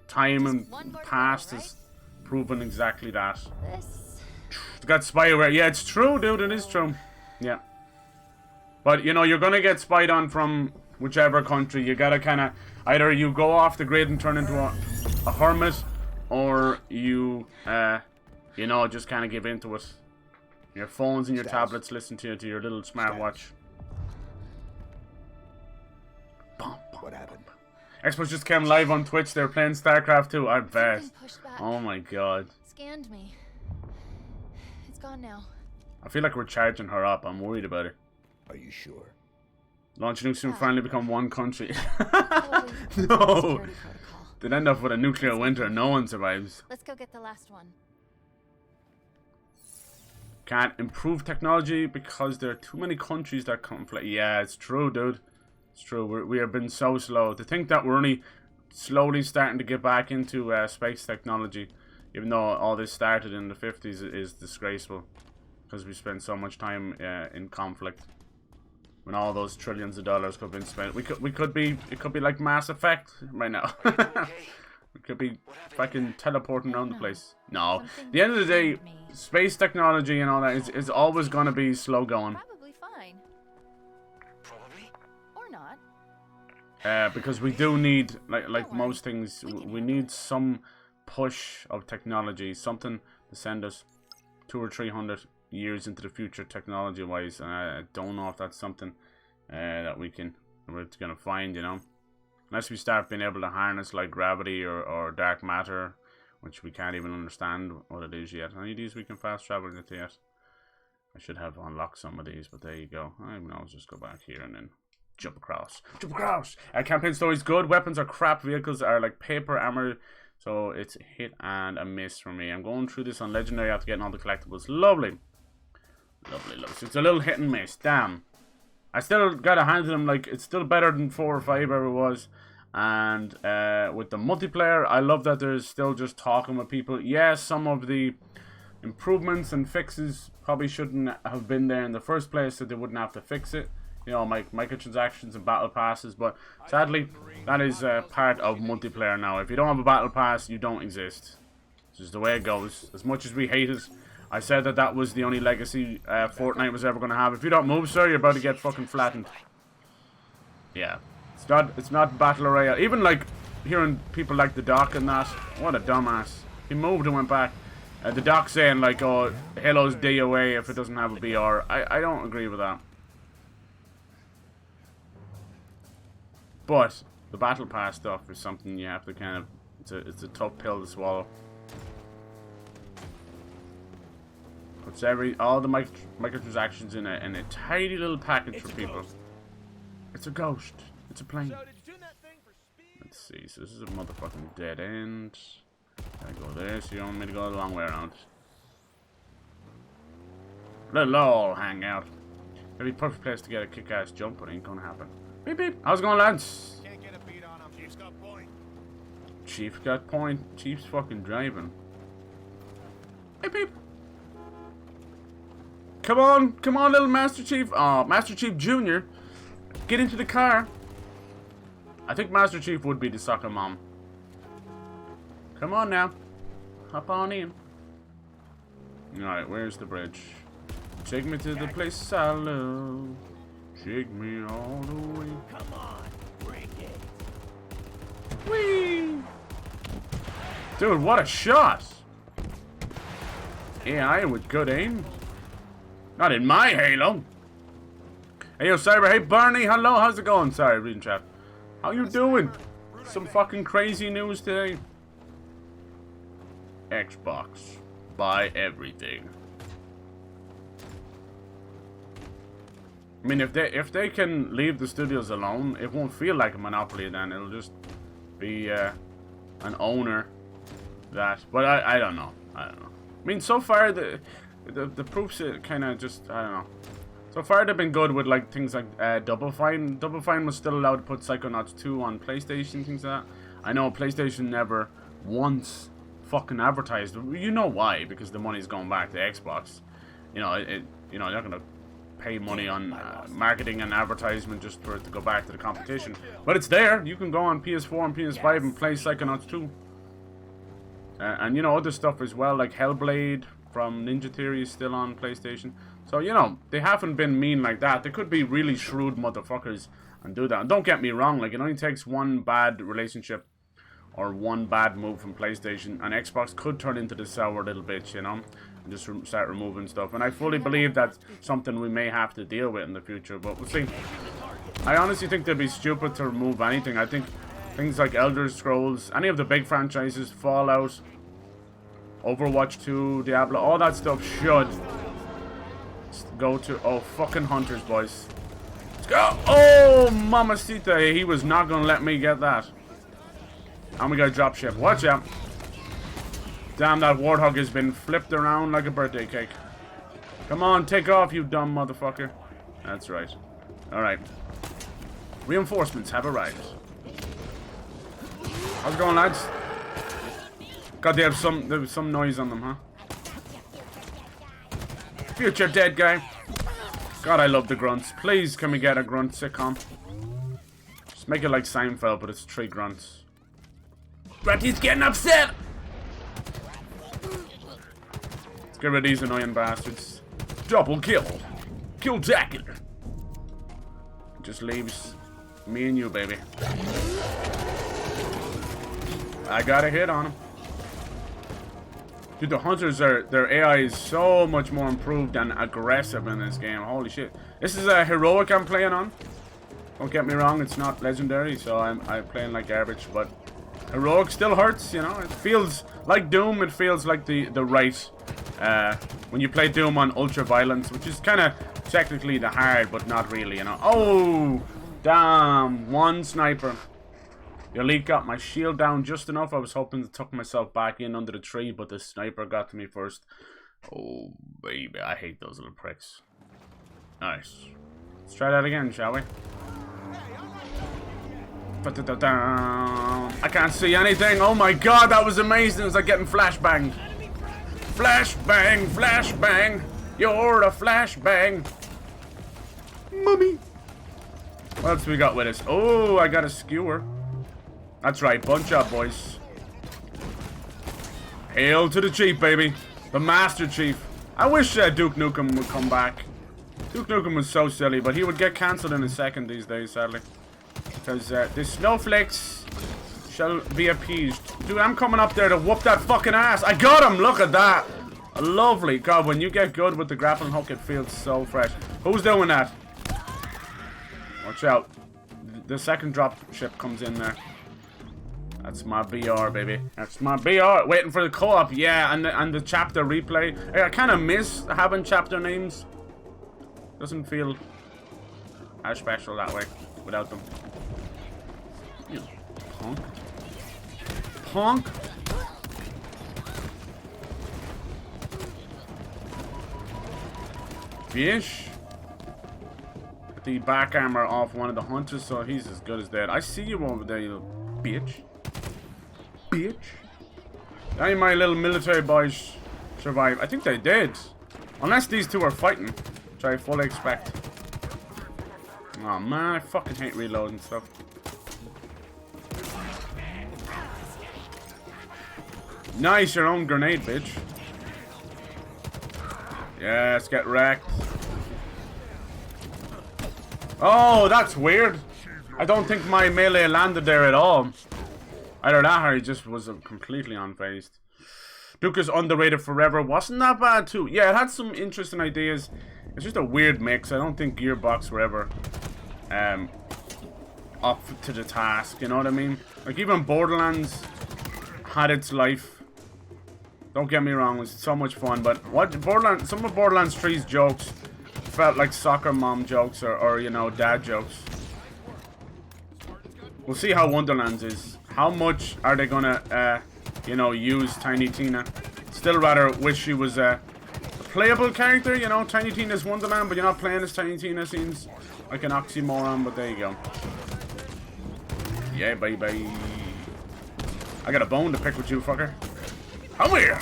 [SPEAKER 1] time and past has proven exactly that. It's got spyware. Yeah, it's true, dude. It is true. Yeah. But, you know, you're going to get spied on from whichever country. You got to kind of, either you go off the grid and turn into a hermit, or you, you know, just kind of give into it. Your phones and your tablets listen to your little smartwatch.
[SPEAKER 3] What happened?
[SPEAKER 1] Xbox just came live on Twitch. They're playing StarCraft 2. I bet. Oh my god.
[SPEAKER 2] Scanned me. It's gone now.
[SPEAKER 1] I feel like we're charging her up. I'm worried about her.
[SPEAKER 3] Are you sure?
[SPEAKER 1] Launch nukes and finally become one country.
[SPEAKER 2] Probably
[SPEAKER 1] No.
[SPEAKER 2] security protocol.
[SPEAKER 1] They'd end up with a nuclear winter. No one survives.
[SPEAKER 2] Let's go get the last one.
[SPEAKER 1] Can't improve technology because there are too many countries that conflict. Yeah, it's true, dude. It's true. We have been so slow. To think that we're only slowly starting to get back into space technology, even though all this started in the 50s, is disgraceful. Because we spent so much time in conflict. When all those trillions of dollars could have been spent. It could be like Mass Effect right now. We could be fucking teleporting around the place. No. At the end of the day, space technology and all that is always going to be slow going.
[SPEAKER 2] Probably fine.
[SPEAKER 3] Probably.
[SPEAKER 2] Or not.
[SPEAKER 1] Because we do need, like most things, we need some push of technology. Something to send us 200 or 300 years into the future technology-wise. And I don't know if that's something that we're going to find, you know. Unless we start being able to harness like gravity or dark matter, which we can't even understand what it is yet. Any of these we can fast travel into yet. I should have unlocked some of these, but there you go. I can always just go back here and then jump across. Jump across! Campaign story's good. Weapons are crap. Vehicles are like paper armor. So it's a hit and a miss for me. I'm going through this on Legendary after getting all the collectibles. Lovely. Lovely, lovely. So it's a little hit and miss. Damn. I still gotta hand to them, like, it's still better than 4 or 5 ever was. And with the multiplayer, I love that there's still just talking with people. Yes, some of the improvements and fixes probably shouldn't have been there in the first place, so they wouldn't have to fix it. You know, microtransactions and battle passes. But sadly, that is part of multiplayer now. If you don't have a battle pass, you don't exist. This is the way it goes. As much as we hate it, I said that was the only legacy Fortnite was ever going to have. If you don't move, sir, you're about to get fucking flattened. Yeah. It's not Battle Royale. Even like hearing people like the Doc and that. What a dumbass. He moved and went back. The Doc saying like, oh, Halo's DOA if it doesn't have a BR. I don't agree with that. But the Battle Pass stuff is something you have to kind of... It's a tough pill to swallow. It's all the microtransactions in a tiny little package for people. It's a ghost. It's a plane. Let's see. So this is a motherfucking dead end. I go there. So you want me to go the long way around? Let it all hang out. It'd be a perfect place to get a kick-ass jump, but it ain't gonna happen. Beep beep. How's it going, lads?
[SPEAKER 3] Can't get a beat on him. Chief's got point.
[SPEAKER 1] Chief got point. Chief's fucking driving. Beep beep. Come on, little Master Chief. Oh, Master Chief Jr. Get into the car. I think Master Chief would be the soccer mom. Come on now. Hop on in. Alright, where's the bridge? Take me to the place I love. Take me all the way.
[SPEAKER 3] Come on, bring it.
[SPEAKER 1] Whee! Dude, what a shot! AI with good aim. Not in my Halo. Hey, yo, Cyber. Hey, Barney. Hello. How's it going? Sorry, reading chat. How you doing? Some fucking crazy news today. Xbox. Buy everything. I mean, if they can leave the studios alone, it won't feel like a monopoly then. It'll just be an owner that... But I don't know. I don't know. I mean, so far, the proofs kind of just... I don't know. So far, they've been good with like things like Double Fine. Double Fine was still allowed to put Psychonauts 2 on PlayStation, things like that. I know PlayStation never once fucking advertised. You know why? Because the money's going back to Xbox. You know, you know, you're not gonna pay money on marketing and advertisement just for it to go back to the competition. But it's there. You can go on PS4 and PS5 and play Psychonauts 2. And you know, other stuff as well, like Hellblade from Ninja Theory is still on PlayStation. So, you know, they haven't been mean like that. They could be really shrewd motherfuckers and do that. And don't get me wrong, like, it only takes one bad relationship or one bad move from PlayStation, and Xbox could turn into the sour little bitch, you know, and just start removing stuff. And I fully believe that's something we may have to deal with in the future, but we'll see. I honestly think they'd be stupid to remove anything. I think things like Elder Scrolls, any of the big franchises, Fallout, Overwatch 2, Diablo, all that stuff should go to... Oh, fucking hunters, boys. Let's go. Oh, mamacita. He was not going to let me get that. And we got a dropship. Watch out. Damn, that warthog has been flipped around like a birthday cake. Come on, take off, you dumb motherfucker. That's right. Alright. Reinforcements have arrived. How's it going, lads? God, there was some noise on them, huh? Future dead guy. God, I love the grunts. Please, can we get a grunt sitcom? Just make it like Seinfeld, but it's 3 grunts. Grunty's getting upset! Let's get rid of these annoying bastards. Double kill. Kill-tacular. Just leaves me and you, baby. I got a hit on him. Dude, the hunters their AI is so much more improved and aggressive in this game. Holy shit. This is a heroic I'm playing on. Don't get me wrong, it's not legendary, so I'm playing like garbage, but heroic still hurts, you know. It feels like Doom, it feels like the right when you play Doom on ultra violence, which is kind of technically the hard, but not really, you know. Oh, damn, one sniper. The elite got my shield down just enough. I was hoping to tuck myself back in under the tree, but the sniper got to me first. Oh, baby, I hate those little pricks. Nice. Let's try that again, shall we? I can't see anything. Oh my god, that was amazing. It was like getting flashbanged. Flashbang, flashbang. You're a flashbang. Mummy. What else we got with us? Oh, I got a skewer. That's right, bunch up, boys. Hail to the chief, baby. The Master Chief. I wish Duke Nukem would come back. Duke Nukem was so silly, but he would get cancelled in a second these days, sadly. Because the snowflakes shall be appeased. Dude, I'm coming up there to whoop that fucking ass. I got him! Look at that! Lovely. God, when you get good with the grappling hook, it feels so fresh. Who's doing that? Watch out. The second drop ship comes in there. That's my BR, baby. That's my BR. Waiting for the co-op. Yeah, and the chapter replay. I kind of miss having chapter names. Doesn't feel as special that way without them. You punk. Punk. Fish. Get the back armor off one of the hunters, so he's as good as dead. I see you over there, you little bitch. Bitch. Any of my little military boys survive. I think they did. Unless these two are fighting, which I fully expect. Oh man, I fucking hate reloading stuff. Nice, your own grenade, bitch. Yes, get wrecked. Oh, that's weird. I don't think my melee landed there at all. Either that or he just was completely unfazed. Duke is underrated forever. Wasn't that bad too? Yeah, it had some interesting ideas. It's just a weird mix. I don't think Gearbox were ever up to the task. You know what I mean? Like even Borderlands had its life. Don't get me wrong, it was so much fun. But some of Borderlands 3's jokes felt like soccer mom jokes or you know, dad jokes. We'll see how Wonderlands is. How much are they gonna, you know, use Tiny Tina? Still rather wish she was a playable character, you know. Tiny Tina's Wonderland, but you're not playing as Tiny Tina. Seems like an oxymoron, but there you go. Yeah, baby. I got a bone to pick with you, fucker. Come here.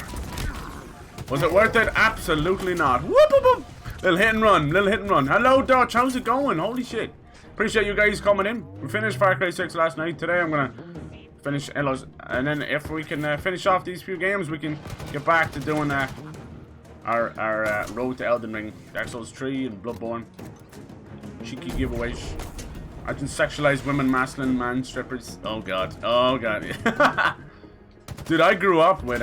[SPEAKER 1] Was it worth it? Absolutely not. Whoop, whoop, whoop. Little hit and run. Little hit and run. Hello, Dutch. How's it going? Holy shit. Appreciate you guys coming in. We finished Far Cry 6 last night. Today I'm gonna finish Ella's, and then if we can finish off these few games, we can get back to doing our road to Elden Ring, Dark Souls 3 and Bloodborne. Cheeky giveaways. I can sexualize women, masculine man strippers. Oh god. Oh god. Dude, I grew up with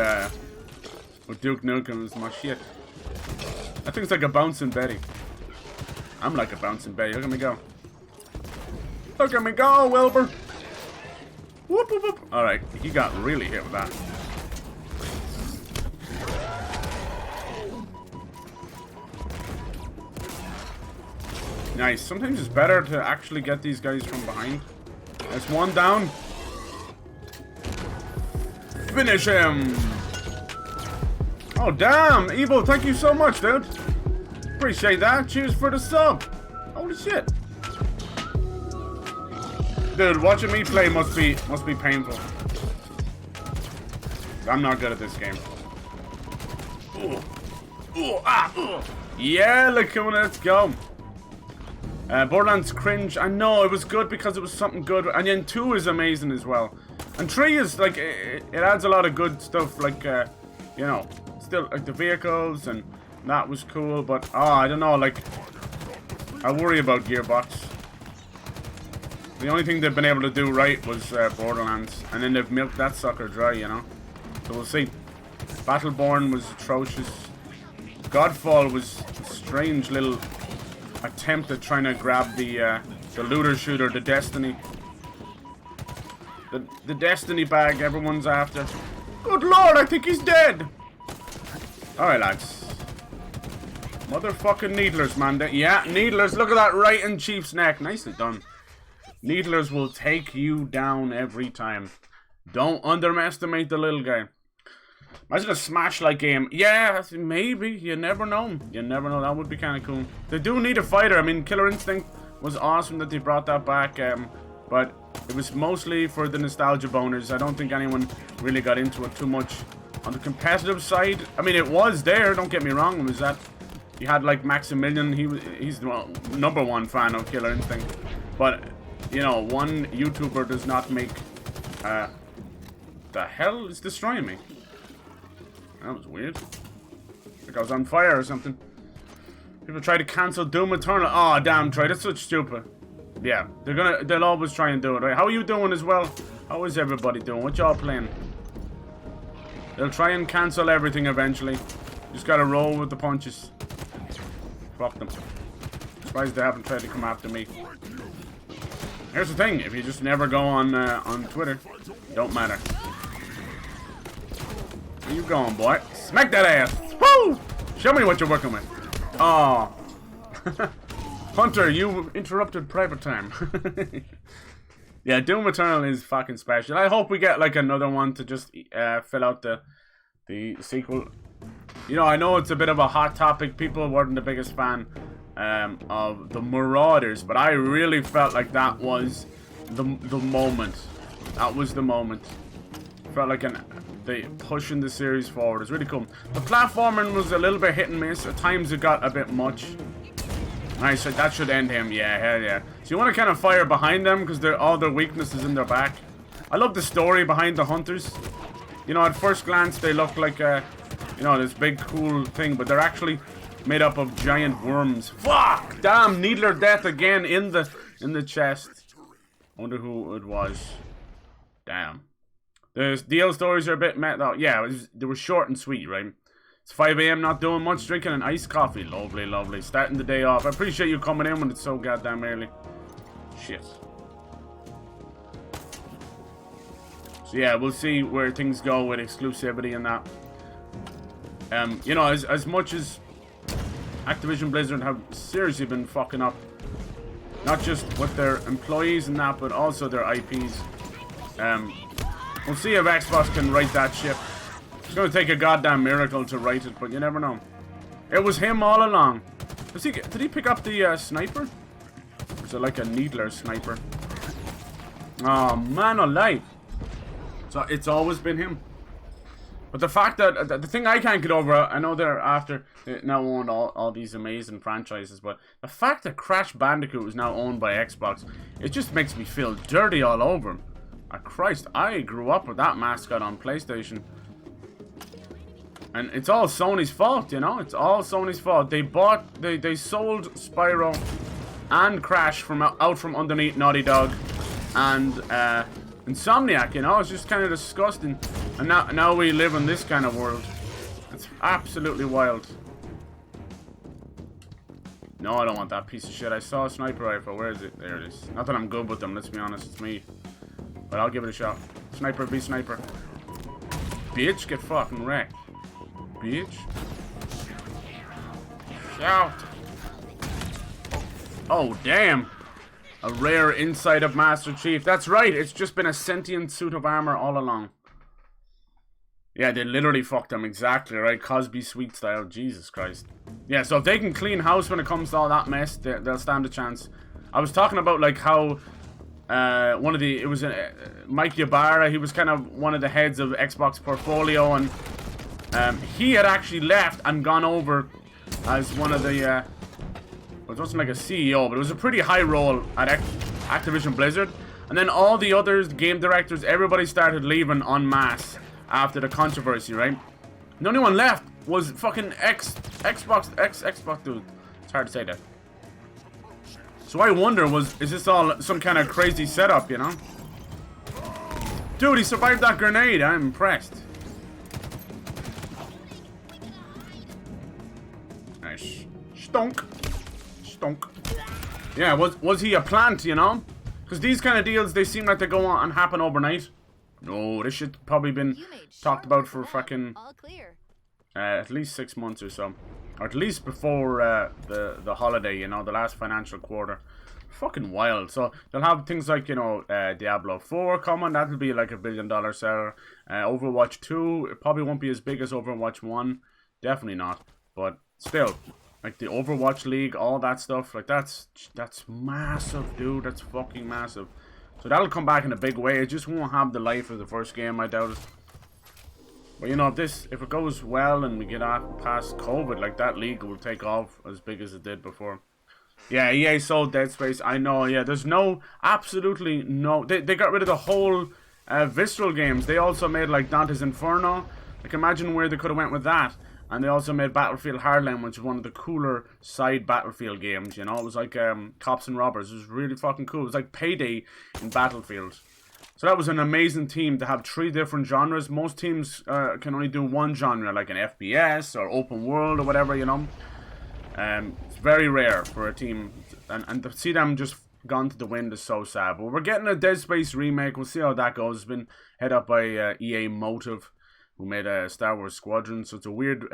[SPEAKER 1] Duke Nukem. It was my shit. I think it's like a bouncing Betty. I'm like a bouncing Betty. Look at me go. Look at me go, Wilbur. Whoop, whoop, whoop. Alright, he got really hit with that. Nice. Sometimes it's better to actually get these guys from behind. There's one down. Finish him. Oh, damn. Evil, thank you so much, dude. Appreciate that. Cheers for the sub. Holy shit. Dude, watching me play must be painful. I'm not good at this game. Ooh. Ooh, ah, ooh. Yeah, Lacuna, let's go. Borderlands cringe. I know, it was good because it was something good. And then 2 is amazing as well. And 3 is like, it adds a lot of good stuff. Like, you know, still like the vehicles and that was cool. But, oh, I don't know, like, I worry about Gearbox. The only thing they've been able to do right was Borderlands. And then they've milked that sucker dry, you know. So we'll see. Battleborn was atrocious. Godfall was a strange little attempt at trying to grab the looter shooter, the Destiny. The Destiny bag everyone's after. Good lord, I think he's dead. Alright, lads. Motherfucking Needlers, man. Yeah, Needlers. Look at that right in Chief's neck. Nicely done. Needlers will take you down every time. Don't underestimate the little guy. Imagine a Smash-like game. Yeah, maybe. You never know. You never know. That would be kind of cool. They do need a fighter. I mean, Killer Instinct was awesome that they brought that back. But it was mostly for the nostalgia boners. I don't think anyone really got into it too much. On the competitive side, I mean, it was there. Don't get me wrong. It was that you had like Maximilian. He's the #1 fan of Killer Instinct. But you know, one YouTuber does not make. The hell is destroying me? That was weird. Like I was on fire or something. People try to cancel Doom Eternal. Oh damn, Troy, that's such stupid. Yeah, they'll always try and do it, right? How are you doing as well? How is everybody doing? What y'all playing? They'll try and cancel everything eventually. Just gotta roll with the punches. Fuck them. Surprised they haven't tried to come after me. Here's the thing, if you just never go on Twitter, don't matter. Where you going, boy? Smack that ass! Woo! Show me what you're working with. Oh. Hunter, you interrupted private time. Yeah, Doom Eternal is fucking special. I hope we get like another one to just fill out the sequel. You know, I know it's a bit of a hot topic. People weren't the biggest fan of the Marauders, but I really felt like that was the moment. That was the moment. Felt like they pushing the series forward. It was really cool. The platforming was a little bit hit and miss. At times it got a bit much. Nice, that should end him. Yeah, hell yeah. So you want to kind of fire behind them because all their weaknesses in their back. I love the story behind the hunters. You know, at first glance they look like you know, this big cool thing, but they're actually made up of giant worms. Fuck! Damn, Needler death again in the chest. I wonder who it was. Damn. The DL stories are a bit met though. Yeah, they were short and sweet, right? It's 5 AM, not doing much, drinking an iced coffee. Lovely, lovely. Starting the day off. I appreciate you coming in when it's so goddamn early. Shit. So yeah, we'll see where things go with exclusivity and that. You know, as much as Activision Blizzard have seriously been fucking up, not just with their employees and that, but also their IPs. We'll see if Xbox can right that ship. It's gonna take a goddamn miracle to right it, but you never know. It was him all along. Did he pick up the sniper? Or is it like a Needler sniper? Oh man alive. So it's always been him. But the fact that the thing I can't get over, I know they're after they now own all these amazing franchises, but the fact that Crash Bandicoot is now owned by Xbox, it just makes me feel dirty all over. Christ, I grew up with that mascot on PlayStation. And it's all Sony's fault, you know? It's all Sony's fault. They sold Spyro and Crash out from underneath Naughty Dog and Insomniac, you know? It's just kind of disgusting. And now we live in this kind of world. It's absolutely wild. No, I don't want that piece of shit. I saw a sniper rifle. Where is it? There it is. Not that I'm good with them, let's be honest. It's me. But I'll give it a shot. Sniper be sniper. Bitch, get fucking wrecked. Bitch. Shout. Oh, damn. A rare inside of Master Chief. That's right. It's just been a sentient suit of armor all along. Yeah, they literally fucked him. Exactly, right? Cosby Sweet style. Jesus Christ. Yeah, so if they can clean house when it comes to all that mess, they'll stand a chance. I was talking about, like, how it was Mike Ybarra. He was kind of one of the heads of Xbox portfolio, and he had actually left and gone over as one of the, well, it wasn't like a CEO, but it was a pretty high role at Activision Blizzard. And then all the other game directors, everybody started leaving en masse after the controversy, right? The only one left was fucking Xbox dude. It's hard to say that. So I wonder, is this all some kind of crazy setup, you know? Dude, he survived that grenade. I'm impressed. Nice. Stunk. Yeah, was he a plant, you know? Because these kind of deals, they seem like they go on and happen overnight. No, this shit probably been talked about for fucking
[SPEAKER 2] All clear.
[SPEAKER 1] at least 6 months or so. Or at least before the holiday, you know, the last financial quarter. Fucking wild. So they'll have things like, you know, Diablo 4 coming. That'll be like $1 billion seller. Overwatch 2, it probably won't be as big as Overwatch 1. Definitely not. But still, like the Overwatch League, all that stuff, like that's massive, dude. That's fucking massive. So that'll come back in a big way. It just won't have the life of the first game, I doubt it. But you know, if it goes well and we get past COVID, like that league will take off as big as it did before. Yeah, EA sold Dead Space. I know. Yeah, there's absolutely no. They got rid of the whole Visceral games. They also made like Dante's Inferno. Like imagine where they could have went with that. And they also made Battlefield Hardline, which is one of the cooler side Battlefield games. You know, it was like Cops and Robbers. It was really fucking cool. It was like Payday in Battlefield. So that was an amazing team to have 3 different genres. Most teams can only do one genre, like an FPS or open world or whatever, you know. It's very rare for a team. And to see them just gone to the wind is so sad. But we're getting a Dead Space remake. We'll see how that goes. It's been head up by EA Motive, who made a Star Wars Squadron. So it's a weird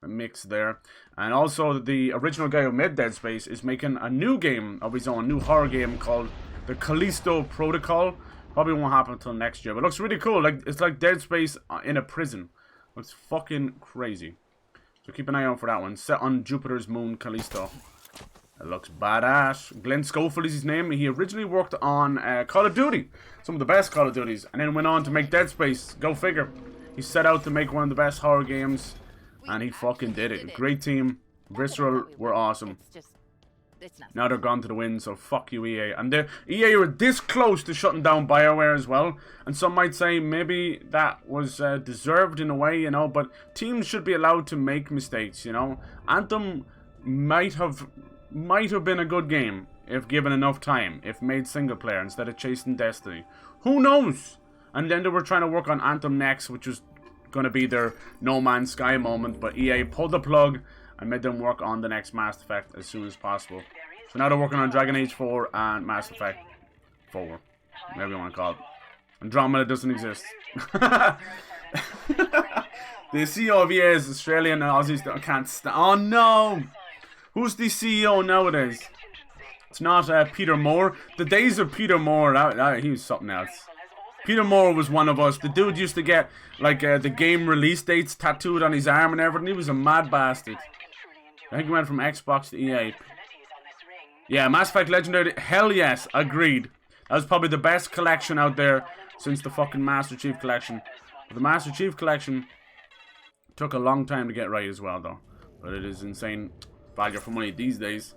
[SPEAKER 1] mix there. And also the original guy who made Dead Space is making a new game of his own, new horror game called The Callisto Protocol. Probably won't happen until next year, but it looks really cool. Like it's like Dead Space in a prison. Looks fucking crazy. So keep an eye out for that one. Set on Jupiter's moon, Callisto. It looks badass. Glenn Schofield is his name. He originally worked on Call of Duty, some of the best Call of Duties, and then went on to make Dead Space. Go figure. He set out to make one of the best horror games, and he fucking did it. Great team. Visceral were awesome. Now they're gone to the wind, so fuck you, EA. And EA were this close to shutting down BioWare as well. And some might say maybe that was deserved in a way, you know. But teams should be allowed to make mistakes, you know. Anthem might have been a good game if given enough time, if made single player instead of chasing Destiny. Who knows? And then they were trying to work on Anthem next, which was going to be their No Man's Sky moment. But EA pulled the plug and made them work on the next Mass Effect as soon as possible. So now they're working on Dragon Age 4 and Mass Effect 4. Whatever you want to call it. Andromeda doesn't exist. The CEO of EA is Australian and Aussies that can't stand. Oh no! Who's the CEO nowadays? It's not Peter Moore. The days of Peter Moore, he was something else. Peter Moore was one of us. The dude used to get like the game release dates tattooed on his arm and everything. He was a mad bastard. I think he went from Xbox to EA. Yeah, Mass Effect Legendary. Hell yes, agreed. That was probably the best collection out there since the fucking Master Chief Collection. But the Master Chief Collection took a long time to get right as well, though. But it is insane value for money these days.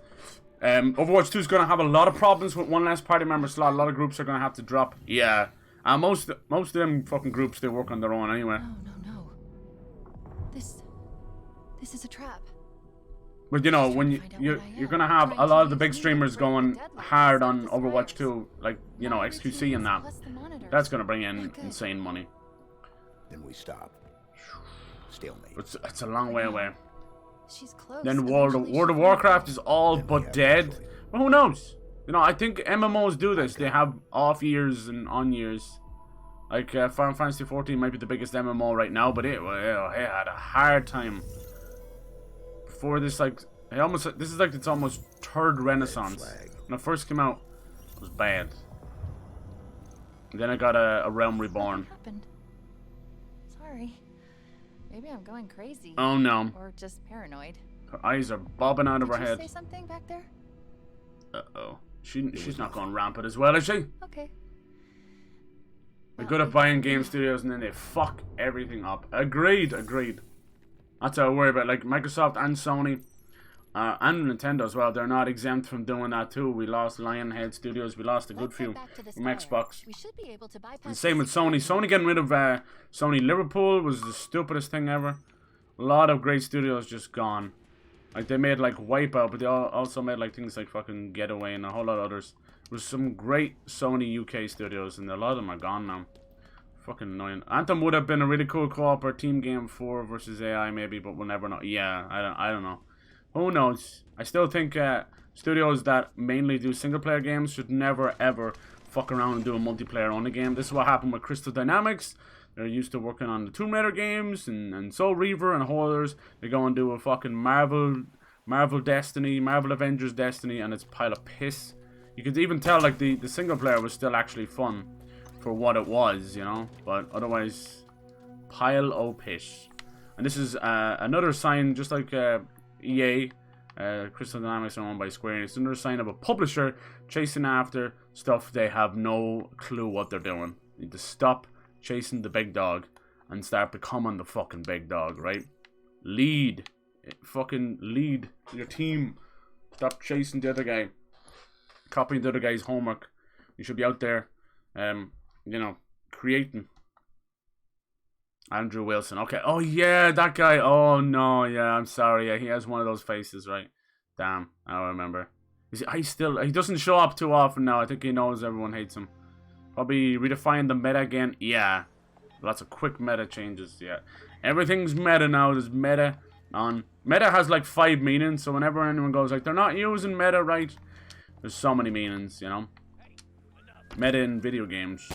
[SPEAKER 1] Overwatch 2 is going to have a lot of problems with one less party member slot. A lot of groups are going to have to drop. Yeah. Most of them fucking groups, they work on their own anyway.
[SPEAKER 2] No. This is a trap.
[SPEAKER 1] But you know, when you're gonna have a lot of the big streamers going hard on Overwatch 2, like, you know, XQC and that. That's gonna bring in insane money.
[SPEAKER 3] Then we stop. Stalemate.
[SPEAKER 1] It's a long way away.
[SPEAKER 2] She's close.
[SPEAKER 1] Then World of Warcraft is all but dead. Well, who knows? You know, I think MMOs do this. They have off years and on years. Like Final Fantasy 14 might be the biggest MMO right now, but it had a hard time. Before this, like, This is like its almost third renaissance. When it first came out, it was bad. And then I got a Realm Reborn.
[SPEAKER 2] What happened? Sorry. Maybe I'm going crazy.
[SPEAKER 1] Oh no.
[SPEAKER 2] Or just paranoid.
[SPEAKER 1] Her eyes are bobbing out of her
[SPEAKER 2] Did you
[SPEAKER 1] head.
[SPEAKER 2] say something back there?
[SPEAKER 1] Uh-oh. She's not going rampant as well, is she?
[SPEAKER 2] Okay.
[SPEAKER 1] They're good at buying game studios and then they fuck everything up. Agreed. That's what I worry about. Like Microsoft and Sony and Nintendo as well. They're not exempt from doing that too. We lost Lionhead Studios. We lost a good few from Xbox.
[SPEAKER 2] We should be able to bypass
[SPEAKER 1] And same with Sony. Sony getting rid of Sony Liverpool was the stupidest thing ever. A lot of great studios just gone. Like they made like Wipeout, but they also made like things like fucking Getaway and a whole lot of others. There was some great Sony UK studios, and a lot of them are gone now. Fucking annoying. Anthem would have been a really cool co-op or team game 4 versus AI maybe, but we'll never know. Yeah, I don't know. Who knows? I still think studios that mainly do single player games should never ever fuck around and do a multiplayer only game. This is what happened with Crystal Dynamics. They're used to working on the Tomb Raider games and Soul Reaver and Hoarders. They go and do a fucking Marvel Destiny, Marvel Avengers Destiny, and it's a pile of piss. You could even tell like the single player was still actually fun for what it was, you know, but otherwise pile of piss. And this is another sign, just like EA, Crystal Dynamics are owned by Square Enix. It's another sign of a publisher chasing after stuff they have no clue what they're doing. You need to stop chasing the big dog and start becoming the fucking big dog, right? Lead. Fucking lead your team. Stop chasing the other guy. Copying the other guy's homework. You should be out there, you know, creating. Andrew Wilson. Okay. Oh, yeah, that guy. Oh, no. Yeah, I'm sorry. Yeah, he has one of those faces, right? Damn. I don't remember. He doesn't show up too often now. I think he knows everyone hates him. Probably redefine the meta again. Yeah. Lots of quick meta changes. Yeah. Everything's meta now. There's meta on. Meta has like 5 meanings. So whenever anyone goes like, they're not using meta right. There's so many meanings, you know. Meta in video games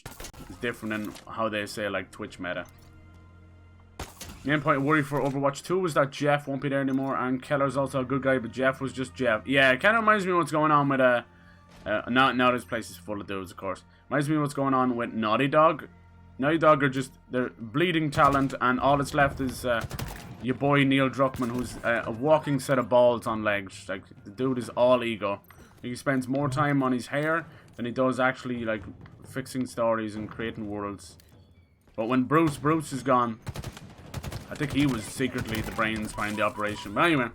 [SPEAKER 1] is different than how they say like Twitch meta. The main point worry for Overwatch 2 was that Jeff won't be there anymore, and Keller's also a good guy, but Jeff was just Jeff. Yeah, it kind of reminds me of what's going on with now this place is full of dudes, of course. Reminds me of what's going on with Naughty Dog. Naughty Dog are just, they're bleeding talent, and all that's left is your boy Neil Druckmann, who's a walking set of balls on legs. Like, the dude is all ego. He spends more time on his hair than he does actually, like, fixing stories and creating worlds. But when Bruce is gone, I think he was secretly the brains behind the operation. But anyway,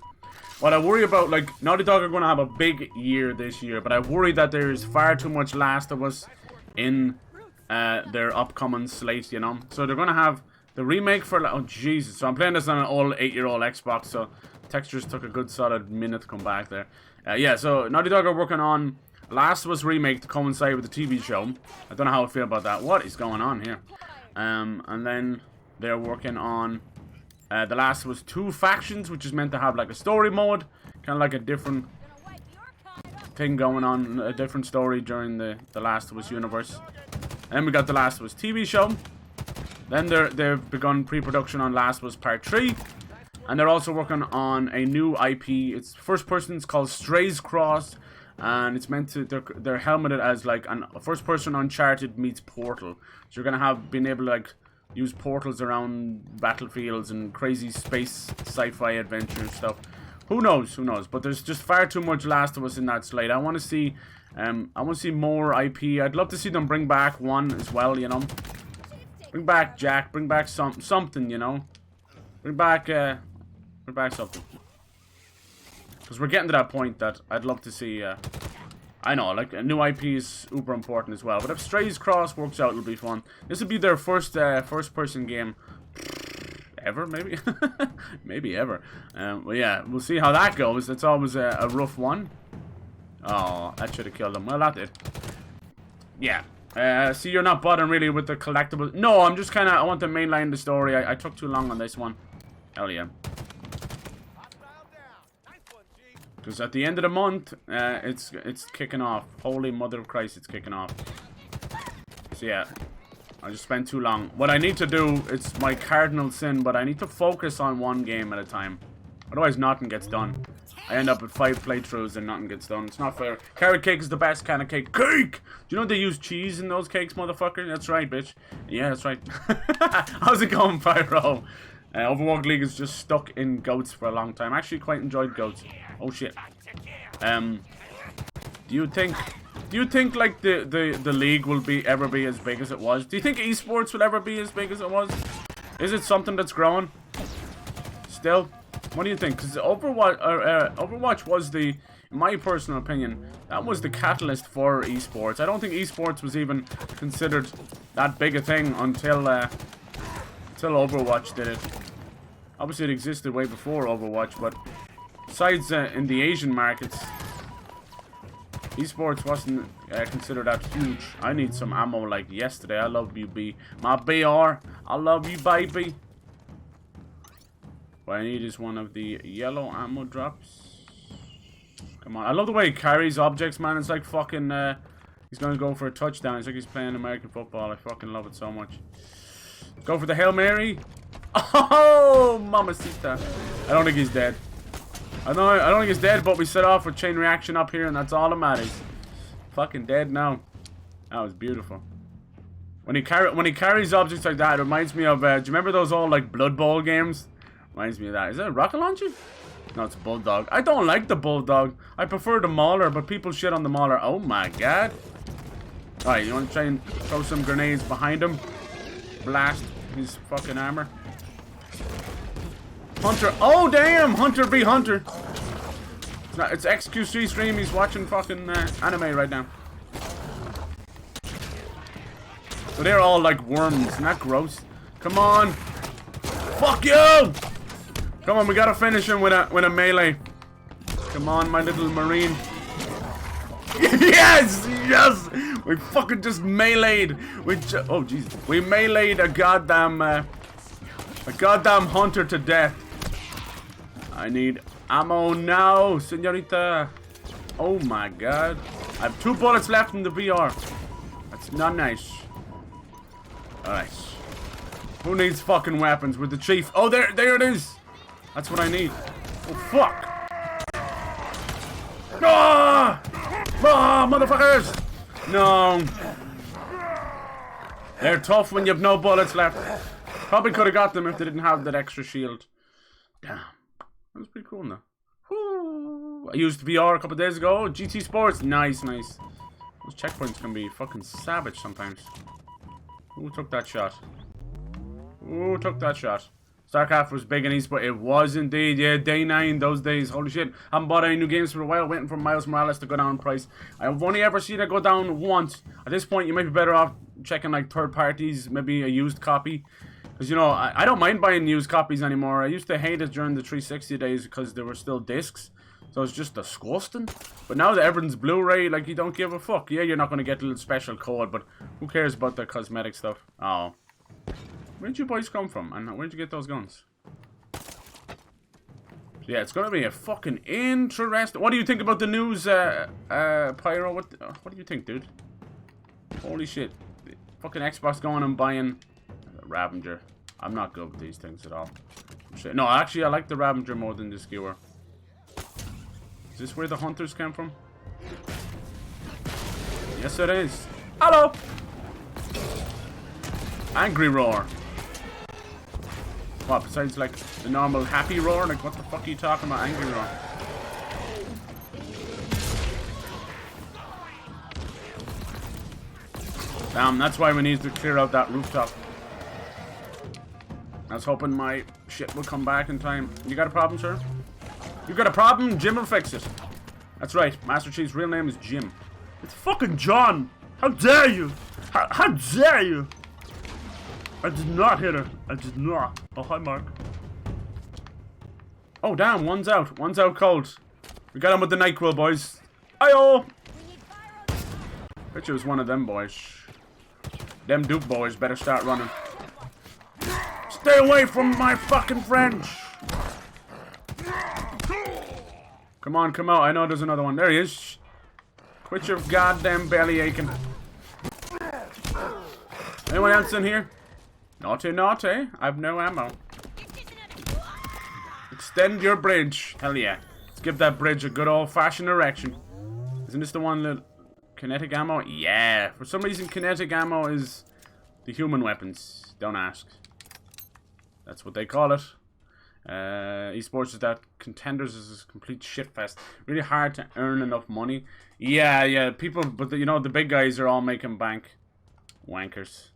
[SPEAKER 1] what I worry about, like, Naughty Dog are going to have a big year this year, but I worry that there's far too much Last of Us in their upcoming slate, you know. So they're going to have the remake for, oh Jesus, so I'm playing this on an old 8-year-old Xbox, so textures took a good solid minute to come back there. Yeah, so Naughty Dog are working on Last of Us remake to coincide with the TV show. I don't know how I feel about that. What is going on here? And then they're working on The Last of Us 2 Factions, which is meant to have like a story mode, kind of like a different thing going on, a different story during the Last of Us universe. And then we got The Last of Us TV show. Then they've begun pre-production on Last of Us Part 3. And they're also working on a new IP. It's first person. It's called Strays Cross. And it's meant to, they're helmeted as like a first person Uncharted meets Portal. So you're going to have been able to like use portals around battlefields and crazy space sci-fi adventure stuff. Who knows? Who knows? But there's just far too much Last of Us in that slate. I want to see more IP. I'd love to see them bring back one as well, you know. Bring back Jack. Bring back something, you know. Bring back something. Because we're getting to that point that I'd love to see. I know, like a new IP is uber important as well. But if Strays Cross works out, it'll be fun. This will be their first person game ever, maybe, maybe ever. Well, yeah, we'll see how that goes. It's always a rough one. Oh, that should have killed him. Well, that did. Yeah. See, you're not bothering really with the collectibles. No, I'm just kind of, I want to mainline the story. I took too long on this one. Hell yeah. Because at the end of the month, it's kicking off. Holy mother of Christ, it's kicking off. So yeah, I just spent too long. What I need to do, it's my cardinal sin, but I need to focus on one game at a time. Otherwise, nothing gets done. I end up with 5 playthroughs and nothing gets done. It's not fair. Carrot cake is the best kind of cake. Cake! Do you know they use cheese in those cakes, motherfucker? That's right, bitch. Yeah, that's right. How's it going, Pyro? Overwatch League is just stuck in goats for a long time. I actually quite enjoyed goats. Oh, shit. Do you think like the league will ever be as big as it was? Do you think esports will ever be as big as it was? Is it something that's growing? Still? What do you think? Because Overwatch was in my personal opinion, that was the catalyst for esports. I don't think esports was even considered that big a thing until Overwatch did it. Obviously, it existed way before Overwatch, but besides in the Asian markets, esports wasn't considered that huge. I need some ammo like yesterday. I love you, B. My BR. I love you, baby. What I need is one of the yellow ammo drops. Come on. I love the way he carries objects, man. It's like fucking, he's gonna go for a touchdown. It's like he's playing American football. I fucking love it so much. Go for the Hail Mary. Oh, mamacita. I don't think he's dead. I don't think he's dead, but we set off with chain reaction up here, and that's all that matters. Fucking dead now. That was beautiful. When he carries objects like that, it reminds me of, do you remember those old, like, Blood Bowl games? Reminds me of that. Is that a rocket launcher? No, it's a bulldog. I don't like the bulldog. I prefer the mauler, but people shit on the mauler. Oh my god. Alright, you want to try and throw some grenades behind him? Blast his fucking armor. Hunter. Oh, damn! Hunter v. Hunter. It's XQC stream. He's watching fucking anime right now. So they're all like worms. Isn't that gross? Come on. Fuck you! Come on, we gotta finish him with a melee. Come on, my little marine. Yes! Yes! We fucking just meleeed. Oh, Jesus. We meleeed a goddamn hunter to death. I need ammo now, señorita. Oh my god. I have 2 bullets left in the VR. That's not nice. Alright. Who needs fucking weapons with the chief? Oh, there it is. That's what I need. Oh, fuck. Ah! Ah, motherfuckers! No. They're tough when you have no bullets left. Probably could have got them if they didn't have that extra shield. Damn. That was pretty cool, though. Woo. I used VR a couple of days ago. GT Sports. Nice, nice. Those checkpoints can be fucking savage sometimes. Who took that shot? Who took that shot? StarCraft was big in eSport. It was indeed. Yeah, day 9, those days. Holy shit. Haven't bought any new games for a while. Waiting for Miles Morales to go down in price. I've only ever seen it go down once. At this point, you might be better off checking like third parties, maybe a used copy. Because, you know, I don't mind buying used copies anymore. I used to hate it during the 360 days because there were still discs. So it's just disgusting. But now that everything's Blu-ray, like, you don't give a fuck. Yeah, you're not going to get a little special code, but who cares about the cosmetic stuff? Oh. Where'd you boys come from? And where'd you get those guns? Yeah, it's going to be a fucking interesting... What do you think about the news, Pyro? What do you think, dude? Holy shit. Fucking Xbox going and buying a Ravager. I'm not good with these things at all. Shit. No, actually, I like the Ravager more than the Skewer. Is this where the hunters came from? Yes, it is. Hello! Angry roar. What, besides like the normal happy roar? Like, what the fuck are you talking about? Angry roar. Damn, that's why we need to clear out that rooftop. I was hoping my shit will come back in time. You got a problem, sir? You got a problem? Jim will fix it. That's right. Master Chief's real name is Jim. It's fucking John. How dare you? How dare you? I did not hit her. I did not. Oh, hi, Mark. Oh, damn. One's out. One's out cold. We got him with the NyQuil, boys. Ayo! Bet you it was one of them boys. Them Duke boys better start running. Stay away from my fucking friends. Come on, come out. I know there's another one. There he is. Quit your goddamn belly aching. Anyone else in here? Naughty, naughty. I've no ammo. Extend your bridge. Hell yeah. Let's give that bridge a good old-fashioned erection. Isn't this the one that... Kinetic ammo? Yeah. For some reason, kinetic ammo is the human weapons. Don't ask. That's what they call it. Esports is that. Contenders is a complete shitfest. Really hard to earn enough money. Yeah. People, but you know, the big guys are all making bank. Wankers.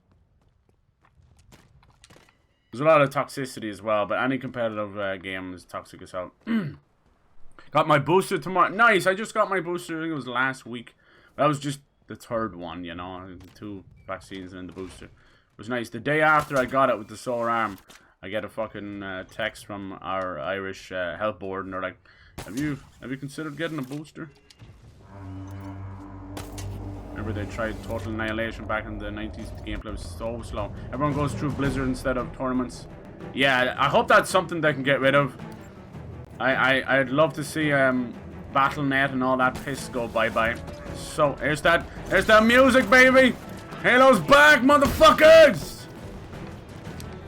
[SPEAKER 1] There's a lot of toxicity as well, but any competitive game is toxic as hell. Got my booster tomorrow. Nice, I just got my booster. I think it was last week. That was just the third one, you know. The 2 vaccines and then the booster. It was nice. The day after I got it with the sore arm, I get a fucking text from our Irish health board, and they're like, have you considered getting a booster? Remember they tried Total Annihilation back in the 90s. The gameplay was so slow. Everyone goes through Blizzard instead of tournaments. Yeah, I hope that's something they can get rid of. I'd love to see Battle.net and all that piss go bye-bye. So, there's that music, baby! Halo's back, motherfuckers!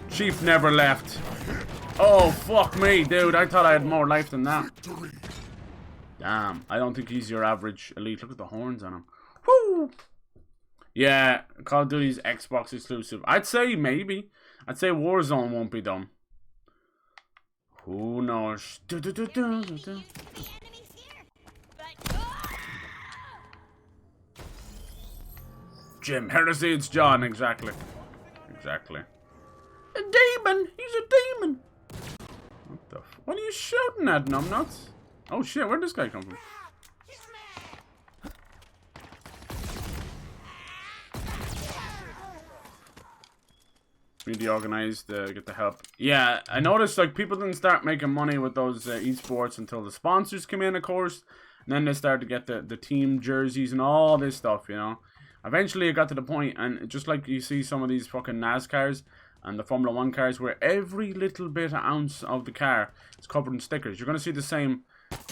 [SPEAKER 1] Chief never left. Oh, fuck me, dude. I thought I had more life than that. Damn, I don't think he's your average elite. Look at the horns on him. Woo! Yeah, Call of Duty's Xbox exclusive. I'd say maybe. I'd say Warzone won't be done. Who knows? Jim, Heresy, it's John. Exactly. Exactly. A demon! He's a demon! What the f... What are you shooting at, numbnuts? Oh shit, where'd this guy come from? Need to organize to get the help. Yeah, I noticed like people didn't start making money with those esports until the sponsors came in, of course. And then they started to get the team jerseys and all this stuff, you know. Eventually it got to the point, and just like you see some of these fucking NASCARs and the Formula 1 cars, where every little bit of ounce of the car is covered in stickers. You're going to see the same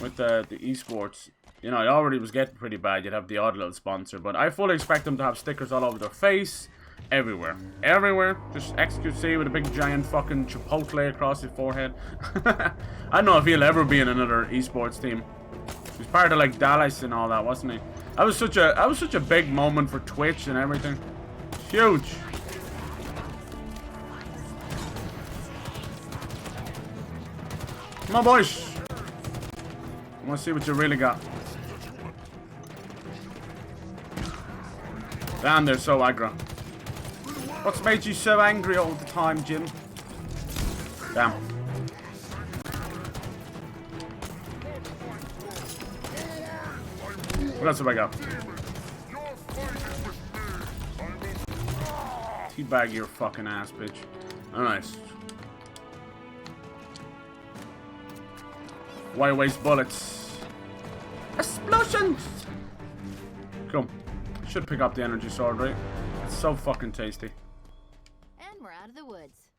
[SPEAKER 1] with the esports. You know, it already was getting pretty bad. You'd have the odd little sponsor, but I fully expect them to have stickers all over their face. Everywhere. Everywhere. Just XQC with a big giant fucking Chipotle across his forehead. I don't know if he'll ever be in another esports team. He was part of like Dallas and all that, wasn't he? That was such a big moment for Twitch and everything. Huge. Come on, boys. I want to see what you really got. Damn, they're so aggro. What's made you so angry all the time, Jim? Damn. What else have I got? Teabag your fucking ass, bitch. Alright. Why waste bullets? Explosions! Cool. Should pick up the energy sword, right? It's so fucking tasty.
[SPEAKER 2] And we're out of the woods.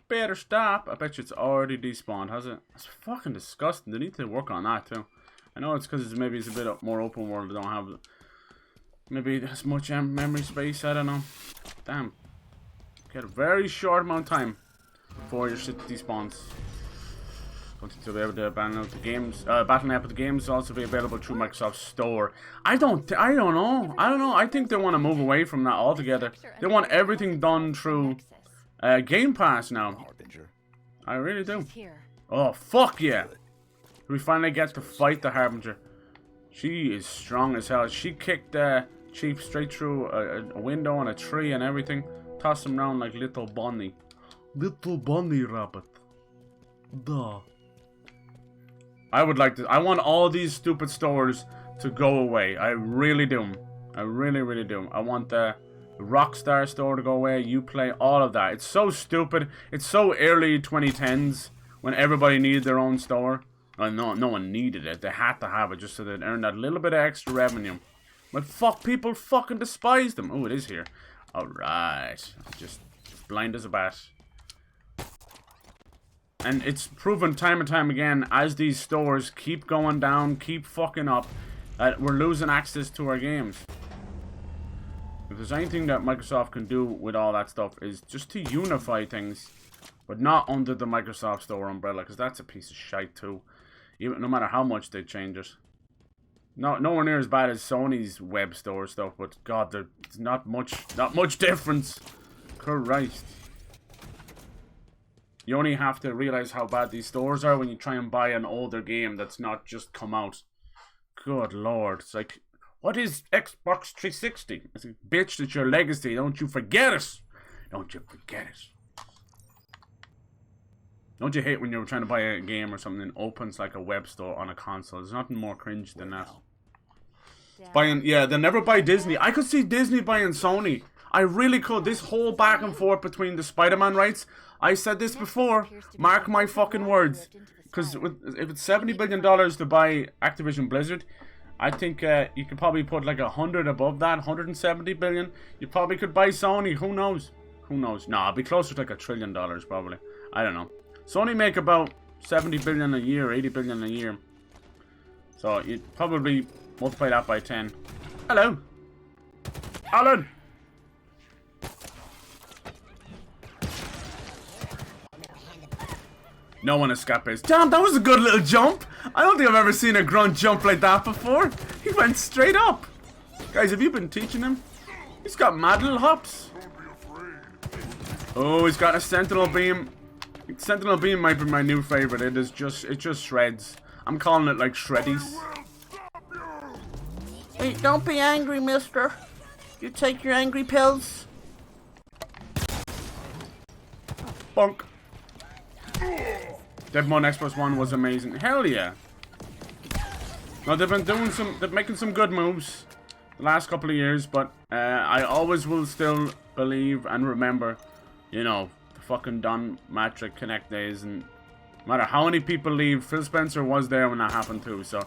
[SPEAKER 1] Better stop. I bet you it's already despawned, has it? It's fucking disgusting. They need to work on that too. I know it's because maybe it's a bit more open world. They don't have maybe as much memory space. I don't know. Damn. Get a very short amount of time before your shit despawns. Don't think they'll be able to ban out the games. Battle.net, but the games will also be available through Microsoft Store. I don't know. I think they want to move away from that altogether. They want everything done through Game Pass now. I really do. Oh fuck yeah! We finally get to fight the Harbinger. She is strong as hell. She kicked Chief straight through a window and a tree and everything. Tossed him around like little bunny. Little bunny rabbit. Duh. I would like to. I want all these stupid stores to go away. I really do. I really do. I want the Rockstar store to go away. Uplay, all of that. It's so stupid. It's so early 2010s when everybody needed their own store. Well, no one needed it. They had to have it just so they'd earn that little bit of extra revenue. But fuck, people fucking despise them. Oh, it is here. Alright. Just blind as a bat. And it's proven time and time again, as these stores keep going down, keep fucking up, that we're losing access to our games. If there's anything that Microsoft can do with all that stuff, is just to unify things. But not under the Microsoft Store umbrella, because that's a piece of shite too. Even no matter how much they change it. Nowhere near as bad as Sony's web store stuff, but God, there's not much difference. Christ. You only have to realize how bad these stores are when you try and buy an older game that's not just come out. Good Lord. It's like, what is Xbox 360? It's like, bitch, it's your legacy. Don't you forget it. Don't you forget it. Don't you hate when you're trying to buy a game or something and it opens like a web store on a console? There's nothing more cringe than that. Buying, yeah, they'll never buy Disney. I could see Disney buying Sony. I really could. This whole back and forth between the Spider-Man rights. I said this before. Mark my fucking words. Because if it's $70 billion to buy Activision Blizzard, I think you could probably put like 100 above that. 170 billion. You probably could buy Sony. Who knows? Who knows? Nah, it'd be closer to like $1 trillion probably. I don't know. Sony make about 70 billion a year, 80 billion a year. So you'd probably multiply that by 10. Hello. Alan. No one escapes. Damn, that was a good little jump. I don't think I've ever seen a grunt jump like that before. He went straight up. Guys, have you been teaching him? He's got mad little hops. Oh, he's got a sentinel beam. Sentinel beam might be my new favorite. It just shreds. I'm calling it like shreddies.
[SPEAKER 4] Hey, don't be angry, mister. You take your angry pills.
[SPEAKER 1] Bonk. Deadmon Xbox One was amazing. Hell yeah. No, they've been doing they're making some good moves the last couple of years, but I always will still believe and remember, you know, the fucking Don Matrick Connect days, and no matter how many people leave, Phil Spencer was there when that happened too, so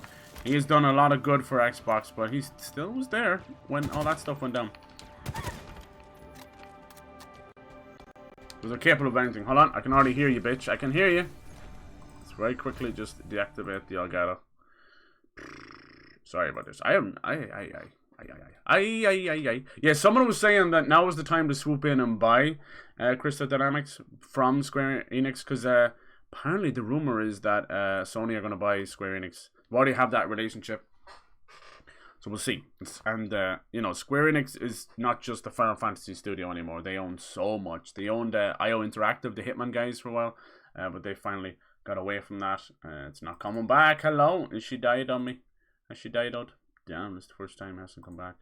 [SPEAKER 1] he has done a lot of good for Xbox, but he still was there when all that stuff went down. Was it capable of anything? Hold on, I can already hear you, bitch. I can hear you. Let's very quickly just deactivate the Elgato. Sorry about this. Yeah, someone was saying that now is the time to swoop in and buy Crystal Dynamics from Square Enix, because apparently the rumor is that Sony are going to buy Square Enix. We already have that relationship. So we'll see. And, you know, Square Enix is not just the Final Fantasy studio anymore. They own so much. They owned IO Interactive, the Hitman guys, for a while. But they finally got away from that. It's not coming back. Hello? Has she died on me? Has she died out? Damn, it's the first time it hasn't come back.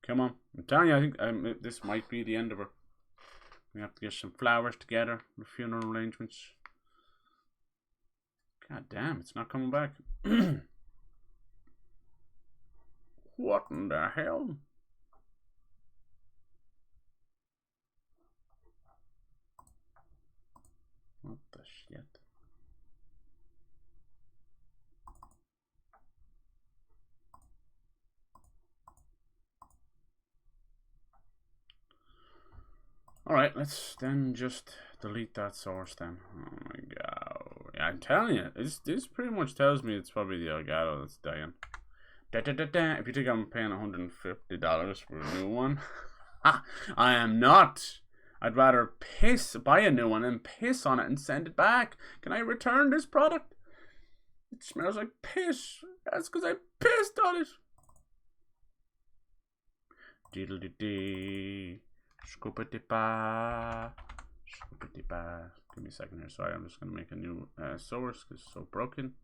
[SPEAKER 1] Come on. I'm telling you, I think this might be the end of her. We have to get some flowers together. The funeral arrangements. God damn, it's not coming back. What in the hell? What the shit? Alright, let's then just delete that source then. Oh my god. I'm telling you, this pretty much tells me it's probably the Elgato that's dying. If you think I'm paying $150 for a new one, I am not. I'd rather buy a new one and piss on it and send it back. Can I return this product? It smells like piss. That's because I pissed on it. Diddle-dee-dee. Scoop-a-dee-ba. Scoop-a-dee-ba. Give me a second here. Sorry, I'm just going to make a new source because it's so broken.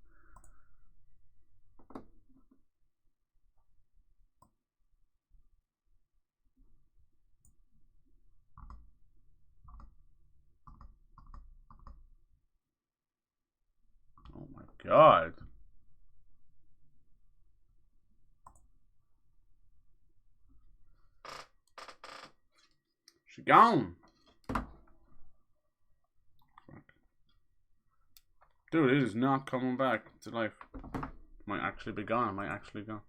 [SPEAKER 1] Oh my god. She gone. Dude, it is not coming back to life. Might actually be gone. Might actually go.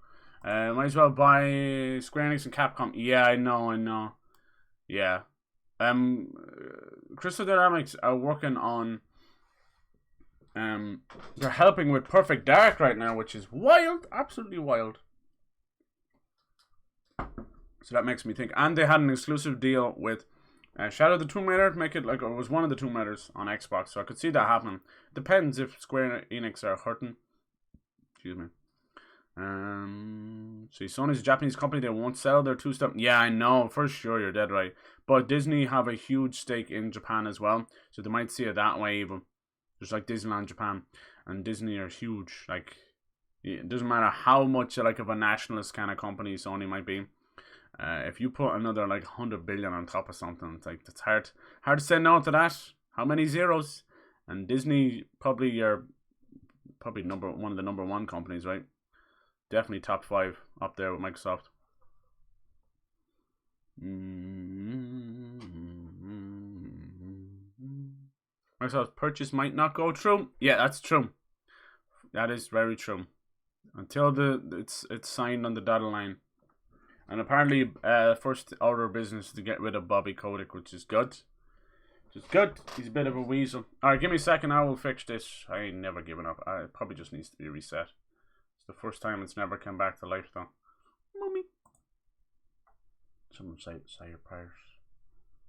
[SPEAKER 1] Might as well buy Square Enix and Capcom. Yeah, I know. Yeah. Crystal Dynamics are working on they're helping with Perfect Dark right now, which is wild, absolutely wild. So that makes me think. And they had an exclusive deal with Shadow of the Tomb Raider, make it like it was one of the Tomb Raiders on Xbox, so I could see that happening. Depends if Square Enix are hurting. Excuse me. See, Sony's a Japanese company, they won't sell their two stuff. Yeah, I know, for sure, you're dead right. But Disney have a huge stake in Japan as well, so they might see it that way even. Just like Disneyland Japan and Disney are huge. Like, it doesn't matter how much like of a nationalist kind of company Sony might be. If you put another like 100 billion on top of something, it's like it's hard to say no to that. How many zeros? And Disney probably are one of the number one companies, right? Definitely top 5 up there with Microsoft. Microsoft's purchase might not go through. Yeah, that's true. That is very true. Until it's signed on the dotted line. And apparently, first order of business to get rid of Bobby Kotick, which is good. Just good. He's a bit of a weasel. Alright, give me a second. I will fix this. I ain't never given up. It probably just needs to be reset. It's the first time it's never come back to life, though. Mummy. Someone say your prayers.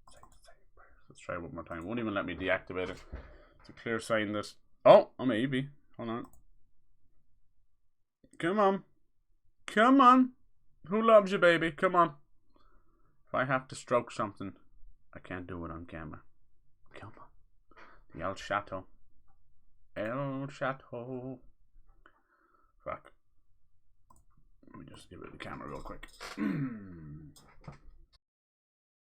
[SPEAKER 1] Say your prayers. Let's try it one more time. Won't even let me deactivate it. It's a clear sign that. Oh, maybe. Hold on. Come on. Come on. Who loves you, baby? Come on. If I have to stroke something, I can't do it on camera. Come on. The El Chateau. El Chateau. Fuck. Let me just get rid of the camera real quick.